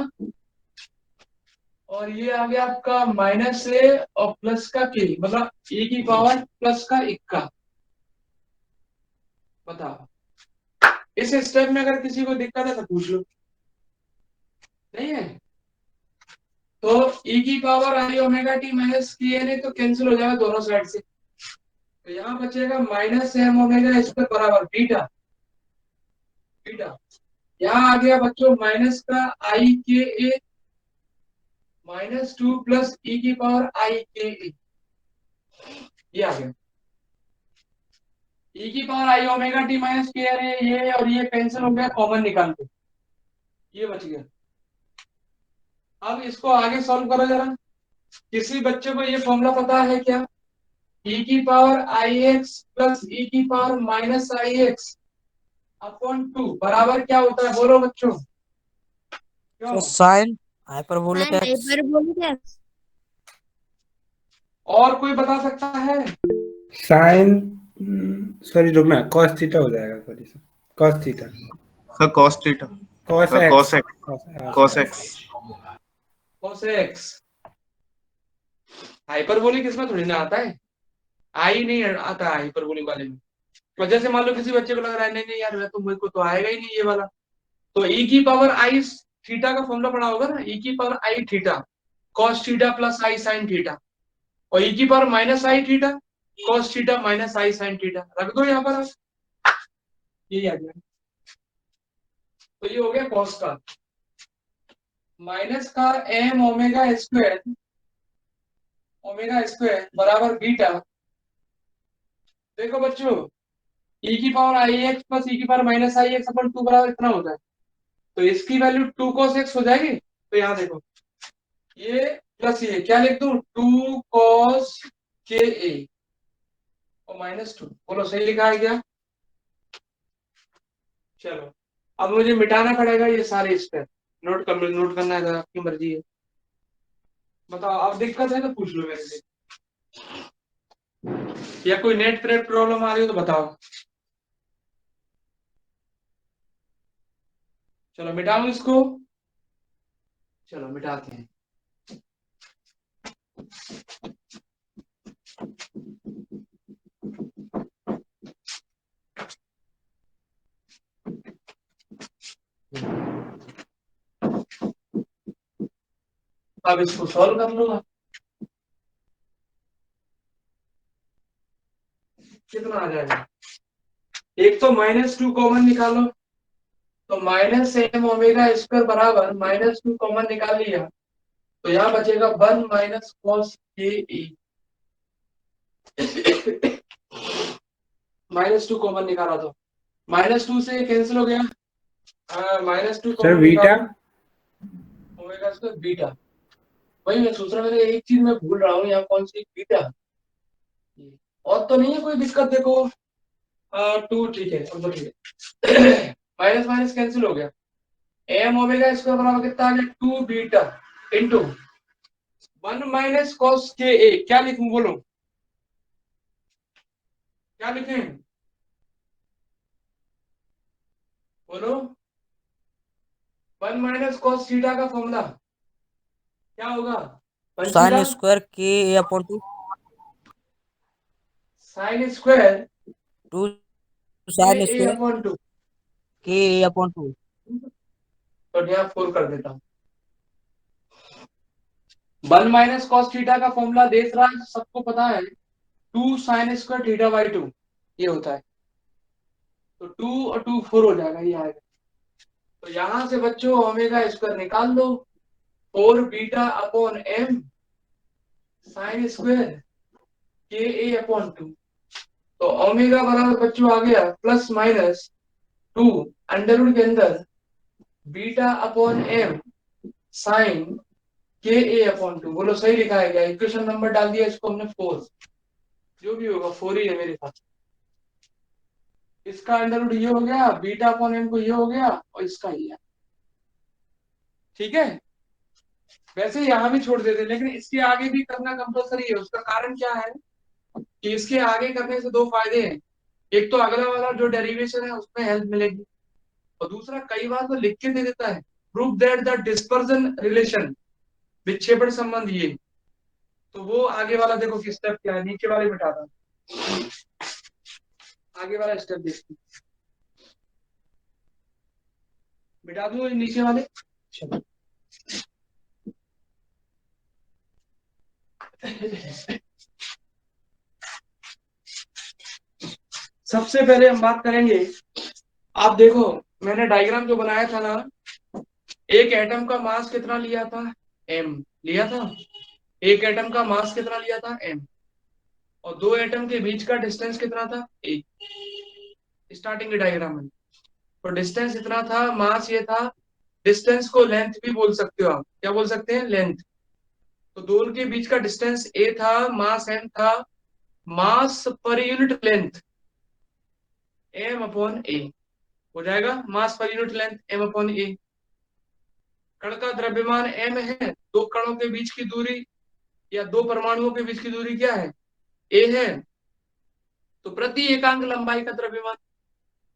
और ये आ गया आपका माइनस से और प्लस का के, मतलब ई की पावर प्लस का इक्का। बताओ इस स्टेप में अगर किसी को दिक्कत है तो पूछ लो, नहीं है तो ई की power I omega T minus K N A तो कैंसिल हो जाएगा दोनों साइड से, तो यहाँ बचेगा माइनस एम ओमेगा स्क्वायर बराबर बीटा, बीटा यहाँ आ गया बच्चों माइनस का आई के ए माइनस 2 प्लस ई की पावर आई के ए, ये आ गया, ई की power I omega T minus K N A, ये और ये कैंसिल हो गया, कॉमन निकाल के ये बच गया। अब इसको आगे सॉल्व करो जरा, किसी बच्चे को ये फॉर्मूला पता है क्या, ई की पावर आई एक्स प्लस ई की पावर माइनस आई एक्स अपॉन 2 बराबर क्या होता है, बोलो बच्चों। क्यों, sine hyperbolic sine x. Hyperbolic x. और कोई बता सकता है, साइन, सॉरी रुकना, कॉस थीटा हो जाएगा, sorry sir, cos theta, sir cos theta, cos sir x, cos x. cos x। Hyperbolic इसमें थोड़ी ना आता है, आई नहीं आता हाइपरबोलिक वाले में, तो जैसे मान लो किसी बच्चे को लग रहा है नहीं नहीं यार मैं तो मेरे को तो आएगा ही नहीं ये वाला, तो ई की पावर आई थीटा का फॉर्मूला पढ़ा होगा ना, ई की पावर आई थीटा कॉस थीटा प्लस आई साइन थीटा, और ई की पावर माइनस आई थीटा कॉस थीटा माइनस आई साइन थीटा, रख दो यहाँ पर आप, यही आ गया। तो ये हो गया कॉस का, माइनस का एम ओमेगा स्क्वायर बराबर बीटा। देखो बच्चों ई की पावर आई एक्स प्लस ई की पावर माइनस आई एक्स अपन 2 बराबर इतना होता है, तो इसकी वैल्यू 2 cos x हो जाएगी। तो यहाँ देखो ये प्लस ये क्या लिख दूं, 2 cos के ए और -2, बोलो सही लिखा है क्या? चलो अब मुझे मिटाना पड़ेगा ये सारे स्टेप, नोट करना है, आपकी मर्जी है। बताओ अब दिक्कत है तो पूछ लो मेरे से, या कोई नेट प्रॉब्लम आ रही हो तो बताओ। चलो मिटाऊं इसको, चलो मिटाते हैं। अब इसको सॉल्व कर लूंगा, कितना आ जाएगा, एक तो -2 कॉमन निकालो, तो माइनस एम ओमेगा स्क्वायर बराबर -2 कॉमन निकाल लिया, तो यहाँ बचेगा 1 माइनस कॉस के ई, -2 कॉमन निकाला तो -2 से कैंसिल हो गया, -2 sir common beta, omega square beta. वही मैं सोच रहा हूँ, एक चीज मैं भूल रहा हूँ, यहाँ कौन सी बीटा, और तो नहीं है कोई दिक्कत। देखो 2 ठीक है, अब तो ठीक है, माइनस माइनस कैंसिल हो गया, एम ओमेगा स्क्वायर बराबर कितना आ गया, 2 बीटा इंटू 1 माइनस कॉस के ए। क्या लिखूं बोलो, क्या लिखें बोलो, 1 माइनस कॉस थीटा का फॉर्मूला क्या होगा, sign square K A upon 2, sine square 2 sign A square upon 2, के ए अपॉन 2। तो यहाँ 4 कर देता हूँ। 1 माइनस कॉस थीटा का फॉर्मूला देख रहा है, सबको पता है, 2 साइन स्क्वायर थीटा बाई 2 ये होता है, तो 2 और 2 4 हो जाएगा, ये आएगा। तो यहां से बच्चों ओमेगा स्क्वायर निकाल दो, 4 beta upon M sine square K A upon 2, तो ओमेगा बराबर बच्चों आ गया प्लस माइनस 2 अंडर रूट के अंदर बीटा अपॉन एम साइन के ए अपॉन 2। बोलो सही लिखा है क्या? इक्वेशन नंबर डाल दिया इसको हमने 4, जो भी होगा 4 ही है मेरे पास। इसका अंडर रूट ये हो गया, बीटा अपॉन एम को ये हो गया, और इसका ये, ठीक है। वैसे यहाँ भी छोड़ देते, लेकिन इसके आगे भी करना कंपलसरी है। उसका कारण क्या है कि इसके आगे करने से 2 फायदे हैं, एक तो अगला वाला जो डेरिवेशन है उसमें हेल्प मिलेगी, और दूसरा कई बार तो लिख के दे देता है, prove that the dispersion relation, विक्षेपण संबंध, ये तो वो आगे वाला देखो कि स्टेप क्या है, नीचे वाले मिटा था, आगे वाला स्टेप देखते मिटा दूं नीचे वाले। चलो सबसे पहले हम बात करेंगे, आप देखो मैंने डायग्राम जो बनाया था ना, एक एटम का मास कितना लिया था, m लिया था, एक एटम का मास कितना लिया था, m, और 2 एटम के बीच का डिस्टेंस कितना था, a, स्टार्टिंग के डायग्राम में। तो डिस्टेंस इतना था, मास ये था, डिस्टेंस को लेंथ भी बोल सकते हो आप, क्या बोल सकते हैं, लेंथ। तो दोनों के बीच का डिस्टेंस a था, मास m था, mass per unit length m upon a हो जाएगा, mass per unit length m upon a। कण का द्रव्यमान m है, 2 कणों के बीच की दूरी या 2 परमाणुओं के बीच की दूरी क्या है, a है, तो प्रति एकांक लंबाई का द्रव्यमान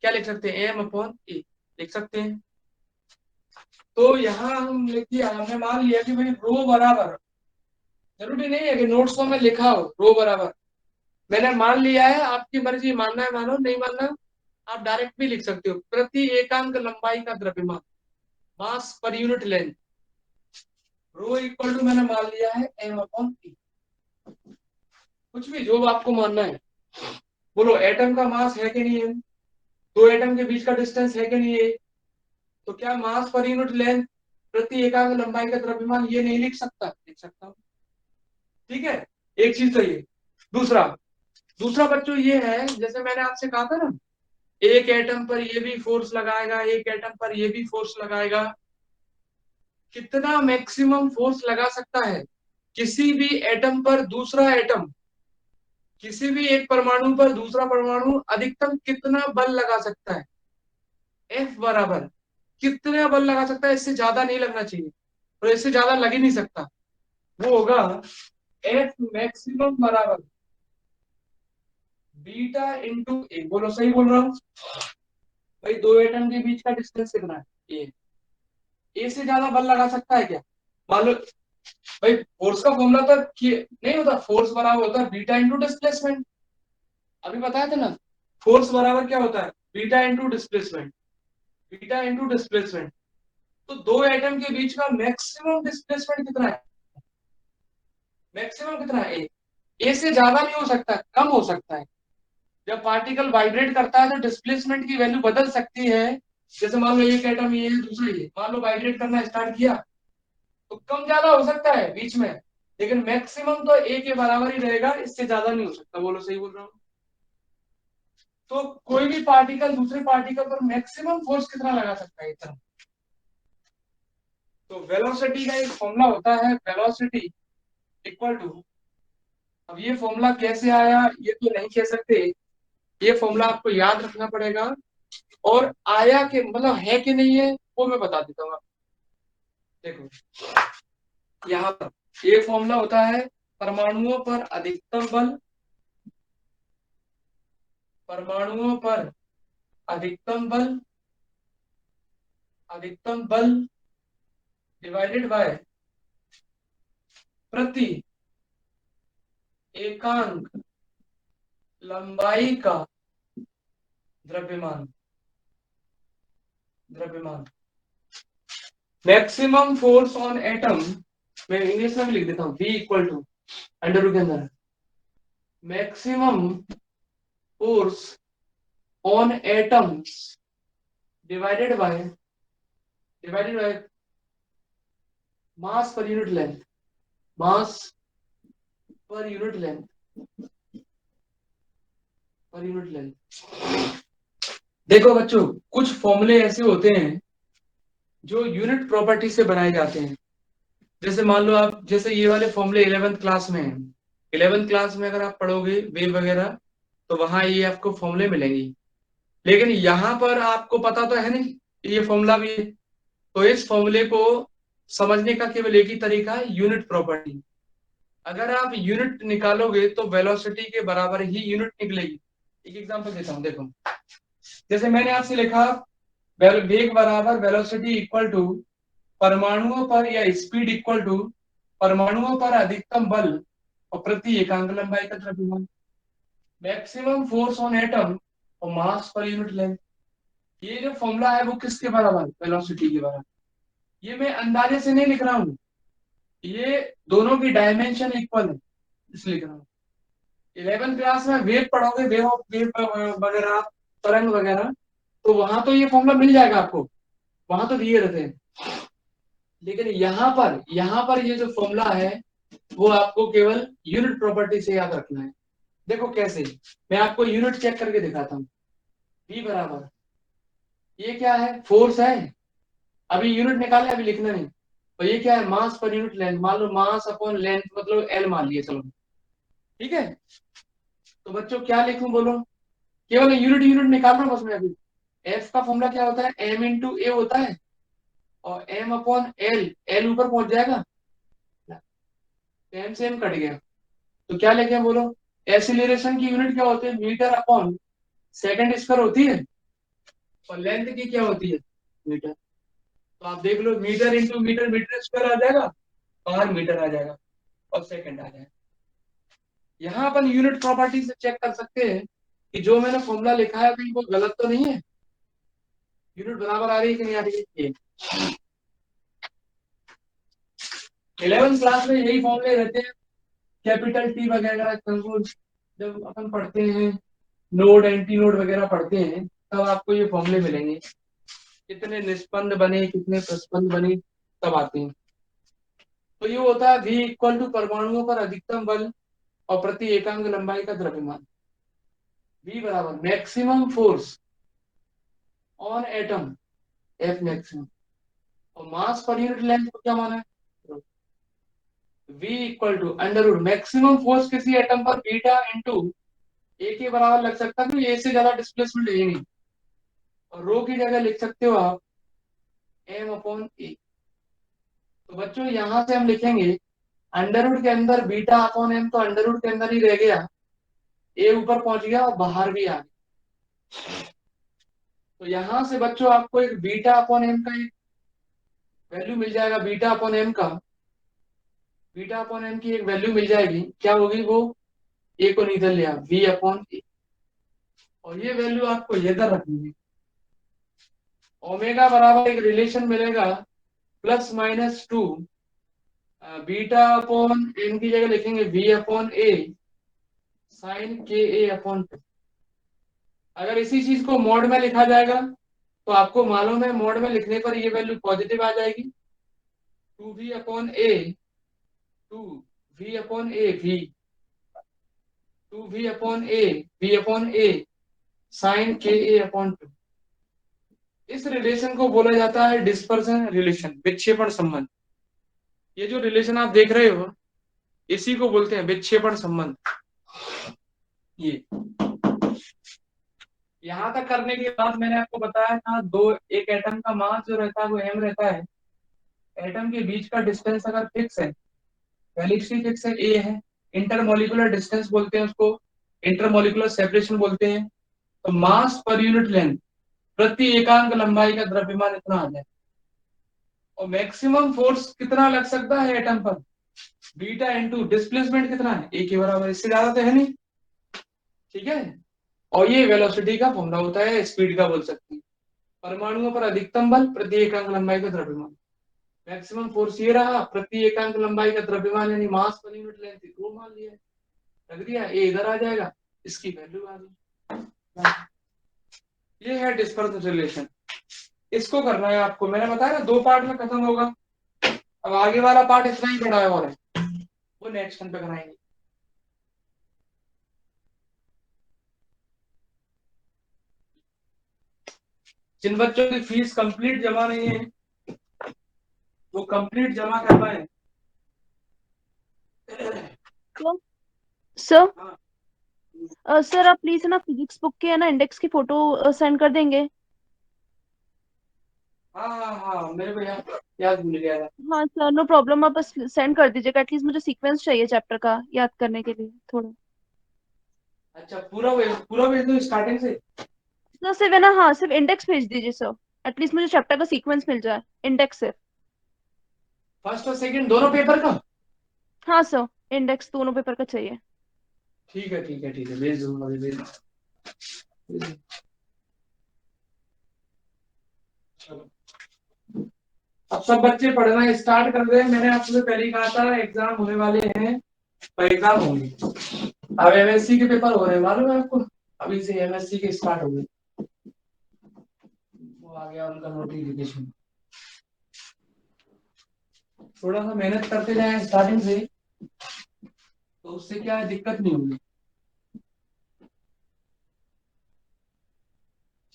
क्या लिख सकते हैं, m अपॉन a लिख सकते हैं। तो यहाँ हम लिखिए, हमने मान लिया कि भाई रो बराबर, जरूरी नहीं है कि नोट्स में लिखा हो रो बराबर मैंने मान लिया है, आपकी मर्जी, मानना है मानो, नहीं मानना आप डायरेक्ट भी लिख सकते हो। प्रति एकांक लंबाई का द्रव्यमान, mass per unit length, rho equal to मैंने मान लिया है m/p। कुछ भी जो आपको मानना है बोलो। एटम का मास है कि नहीं है, दो एटम के बीच का डिस्टेंस है कि नहीं है, तो क्या मास पर यूनिट लेंथ प्रति एकांक लंबाई का द्रव्यमान ये नहीं लिख सकता? लिख सकता हूं। ठीक है, एक चीज तो ये। दूसरा दूसरा बच्चों ये है, जैसे मैंने आपसे कहा था ना, एक एटम पर ये भी फोर्स लगाएगा, एक एटम पर ये भी फोर्स लगाएगा। कितना मैक्सिमम फोर्स लगा सकता है किसी भी एटम पर दूसरा एटम, किसी भी एक परमाणु पर दूसरा परमाणु अधिकतम कितना बल लगा सकता है? F बराबर कितना बल लगा सकता है, इससे ज्यादा नहीं लगना चाहिए, और इससे ज्यादा लग ही नहीं सकता। वो होगा F मैक्सिमम बराबर बीटा इंटू ए। बोलो सही बोल रहा हूं भाई? दो एटम के बीच का डिस्टेंस कितना है? ए से ज्यादा बल लगा सकता है क्या? मान लो भाई, फोर्स का फॉर्मूला तो नहीं होता, फोर्स बराबर होता है बीटा इंटू डिस्प्लेसमेंट। अभी बताया था ना, फोर्स बराबर क्या होता है? Beta into displacement, beta into displacement. तो दो एटम के बीच का मैक्सिमम डिस्प्लेसमेंट कितना है? मैक्सिमम कितना है? ए से ज्यादा नहीं हो सकता, कम हो सकता है। जब पार्टिकल वाइब्रेट करता है तो डिस्प्लेसमेंट की वैल्यू बदल सकती है। जैसे मान लो एक एटम ये है, दूसरा ये, मान लो वाइब्रेट करना स्टार्ट किया तो कम ज्यादा हो सकता है बीच में, लेकिन मैक्सिमम तो ए के बराबर ही रहेगा, इससे ज्यादा नहीं हो सकता। बोलो सही बोल रहा हूँ? तो कोई भी पार्टिकल दूसरे पार्टिकल पर मैक्सिमम फोर्स कितना लगा सकता है? इतना। तो वेलोसिटी का एक फॉर्मूला होता है, वेलोसिटी इक्वल टू, अब ये फॉर्मूला कैसे आया ये तो नहीं कह सकते, ये फॉर्मूला आपको याद रखना पड़ेगा, और आया के मतलब है कि नहीं है वो मैं बता देता हूँ। देखो यहाँ पर ये फॉर्मूला होता है, परमाणुओं पर अधिकतम बल, परमाणुओं पर अधिकतम बल, अधिकतम बल डिवाइडेड बाय प्रति एकांक लंबाई का द्रव्यमान, द्रव्यमान। मैक्सिमम फोर्स ऑन एटम, मैं इंग्लिश में भी लिख देता हूँ, V equal to under root के अंदर maximum force on atoms divided by mass per unit length, mass per unit length, per unit length. देखो बच्चों, कुछ फॉर्मूले ऐसे होते हैं जो यूनिट प्रॉपर्टी से बनाए जाते हैं। जैसे मान लो आप, जैसे ये वाले फॉर्मूले 11th क्लास में हैं, 11th क्लास में अगर आप पढ़ोगे वेव वगैरह तो वहां ये आपको फॉर्मूले मिलेंगे, लेकिन यहाँ पर आपको पता तो है नहीं ये फॉर्मूला भी है। तो इस फॉर्मूले को समझने का केवल एक ही तरीका है, यूनिट प्रॉपर्टी। अगर आप यूनिट निकालोगे तो वेलोसिटी के बराबर ही यूनिट निकलेगी। एक एग्जांपल देता हूँ, देखो जैसे मैंने आपसे लिखा वेग बराबर वेलोसिटी इक्वल टू परमाणुओं पर, या स्पीड इक्वल टू परमाणुओं पर अधिकतम बल और प्रति एकांक लंबाई का द्रव्यमान, मैक्सिमम फोर्स ऑन एटम और मास पर यूनिट लेंथ। ये जो फॉर्मूला है वो किसके बराबर? वेलोसिटी के बराबर। ये मैं अंदाजे से नहीं लिख रहा हूँ, ये दोनों की डायमेंशन इक्वल है इसलिए लिख रहा हूँ। 11th क्लास में वेव पढ़ोगे, वेव ऑफ वेव वगैरह, तरंग वगैरह, तो वहां तो ये फॉर्मूला मिल जाएगा आपको, वहां तो दिए रहते हैं। लेकिन यहाँ पर ये जो फॉर्मूला है वो आपको केवल यूनिट प्रॉपर्टी से याद रखना है। देखो कैसे, मैं आपको यूनिट चेक करके दिखाता हूँ। V बराबर, ये क्या है? फोर्स है, अभी यूनिट निकाले, अभी लिखना नहीं। और ये क्या है? मास पर यूनिट लेंथ। मान लो मास अपॉन लेंथ मतलब L मान लिए, चलो ठीक है। तो बच्चों क्या लिखूं बोलो? केवल यूनिट यूनिट निकाल रहा हूं बस मैं अभी। F का फॉर्मूला क्या होता है? M इंटू ए होता है, और M अपॉन एल, एल ऊपर पहुंच जाएगा, M से M कट गया, तो क्या लिखे बोलो? एक्सीलरेशन की यूनिट क्या होती है? मीटर अपॉन सेकंड स्क्वायर होती है, और लेंथ की क्या होती है? मीटर। तो आप देख लो, metre into metre, metre square आ जाएगा, बाहर मीटर आ जाएगा और सेकंड आ जाएगा। यहाँ अपन यूनिट प्रॉपर्टी से चेक कर सकते हैं कि जो मैंने फॉर्मूला लिखा है कहीं वो गलत तो नहीं है, यूनिट बराबर आ रही है कि नहीं आ रही है। 11th क्लास में यही फॉर्मूले रहते हैं, कैपिटल टी वगैरह जब अपन पढ़ते हैं, नोड एंटी नोड वगैरह पढ़ते हैं, तब आपको ये फॉर्मूले मिलेंगे, कितने निष्पन्द बने कितने प्रस्पंद बने तब आते हैं। तो ये होता है V इक्वल टू परमाणुओं पर अधिकतम बल और प्रति एकांक लंबाई का द्रव्यमान। V बराबर maximum force on atom F maximum, और मास पर यूनिट लेंथ को क्या माना है, V equal to under root maximum force किसी एटम पर बीटा इंटू ए के बराबर लग सकता है, क्योंकि ए से ज्यादा डिस्प्लेसमेंट है नहीं, और रो की जगह लिख सकते हो आप m अपॉन ए। तो बच्चों यहां से हम लिखेंगे अंडर रूट के अंदर बीटा अपॉन एम, तो अंडर रूट के अंदर ही रह गया, ए ऊपर पहुंच गया और बाहर भी आ गया। तो यहां से बच्चों आपको एक बीटा अपॉन एम का एक वैल्यू मिल जाएगा, बीटा अपॉन एम का, बीटा अपॉन एम की एक वैल्यू मिल जाएगी, क्या होगी वो, ए को नीचे लिया v अपॉन ए, और ये वैल्यू आपको इधर रखनी है। ओमेगा बराबर एक रिलेशन मिलेगा +-2 बीटा अपॉन एम की जगह लिखेंगे v अपॉन ए साइन के ए अपॉन 2। अगर इसी चीज को मोड में लिखा जाएगा तो आपको मालूम है मोड में लिखने पर ये वैल्यू पॉजिटिव आ जाएगी, 2v अपॉन ए 2v अपॉन ए v 2v अपॉन ए v अपॉन ए साइन के ए अपॉन 2। इस रिलेशन को बोला जाता है डिस्पर्सन रिलेशन, विक्षेपण संबंध। ये जो रिलेशन आप देख रहे हो इसी को बोलते हैं विक्षेपण संबंध। ये यहां तक करने के बाद मैंने आपको बताया था एक एटम का मास जो रहता है वो m रहता है, एटम के बीच का डिस्टेंस अगर फिक्स है, वेलोसिटी फिक्स है a है, इंटरमोलिकुलर डिस्टेंस बोलते हैं उसको, इंटरमोलिकुलर सेपरेशन बोलते हैं, तो मास पर यूनिट लेंथ प्रति एकांक लंबाई का द्रव्यमान इतना आ जाए, और मैक्सिमम फोर्स कितना लग सकता है एटम पर, बीटा इंटू डिस्प्लेसमेंट कितना है, ए के बराबर, इससे ज्यादा तो है नहीं, ठीक है। और ये वेलोसिटी का फॉर्मूला होता है, स्पीड का बोल सकते हैं। परमाणुओं पर अधिकतम बल प्रति एकांक लंबाई का द्रव्यमान, मैक्सिमम फोर्स ये रहा, प्रति एकांक लंबाई का द्रव्यमान यानी मास पर यूनिट लेंथ वो मान लिया, लग दिया, ए इधर आ जाएगा, इसकी वैल्यू आ गई। ये है डिस्पर्सन रिलेशन, इसको करना है आपको, मैंने बताया ना 2 पार्ट में खत्म होगा। अब आगे वाला पार्ट इतना ही बड़ा है और है, वो नेक्स्ट टाइम पे कराएंगे। जिन बच्चों की फीस कंप्लीट जमा नहीं है वो कंप्लीट जमा करवाएं। सर हाँ सर आप प्लीज ना फिजिक्स बुक के है ना इंडेक्स की फोटो सेंड कर देंगे। हाँ मेरे को याद भूल गया था। हाँ सर नो प्रॉब्लम, आप बस सेंड कर दीजिएगा, एटलीस्ट मुझे सीक्वेंस चाहिए चैप्टर का याद करने के लिए थोड़ा। अच्छा पूरा भेज दो स्टार्टिंग से। सर सिर्फ है ना, हाँ सिर्फ इंडेक्स भेज दीजिए सर, एटलीस्ट मुझे चैप्टर का सीक्वेंस मिल जाए, इंडेक्स सिर्फ। फर्स्ट और सेकंड दोनों पेपर का। हाँ सर इंडेक्स दोनों पेपर का चाहिए। ठीक है भेज दूंगा, भेज दूंगा। चलो अब सब बच्चे पढ़ना स्टार्ट कर दे। मैंने आपसे पहले ही कहा था एग्जाम होने वाले हैं, तो एग्जाम होंगे। अब एमएससी के पेपर हो रहे हैं, मालूम है आपको, अभी से एमएससी के स्टार्ट हो गए, वो आ गया उनका नोटिफिकेशन। थोड़ा सा मेहनत करते जाए स्टार्टिंग से, तो उससे क्या है दिक्कत नहीं होगी।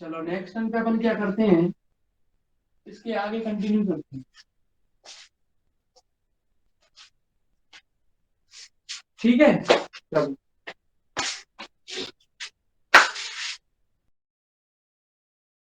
चलो नेक्स्ट टाइम पे अपन क्या करते हैं, इसके आगे कंटिन्यू करते हैं, ठीक है। चलो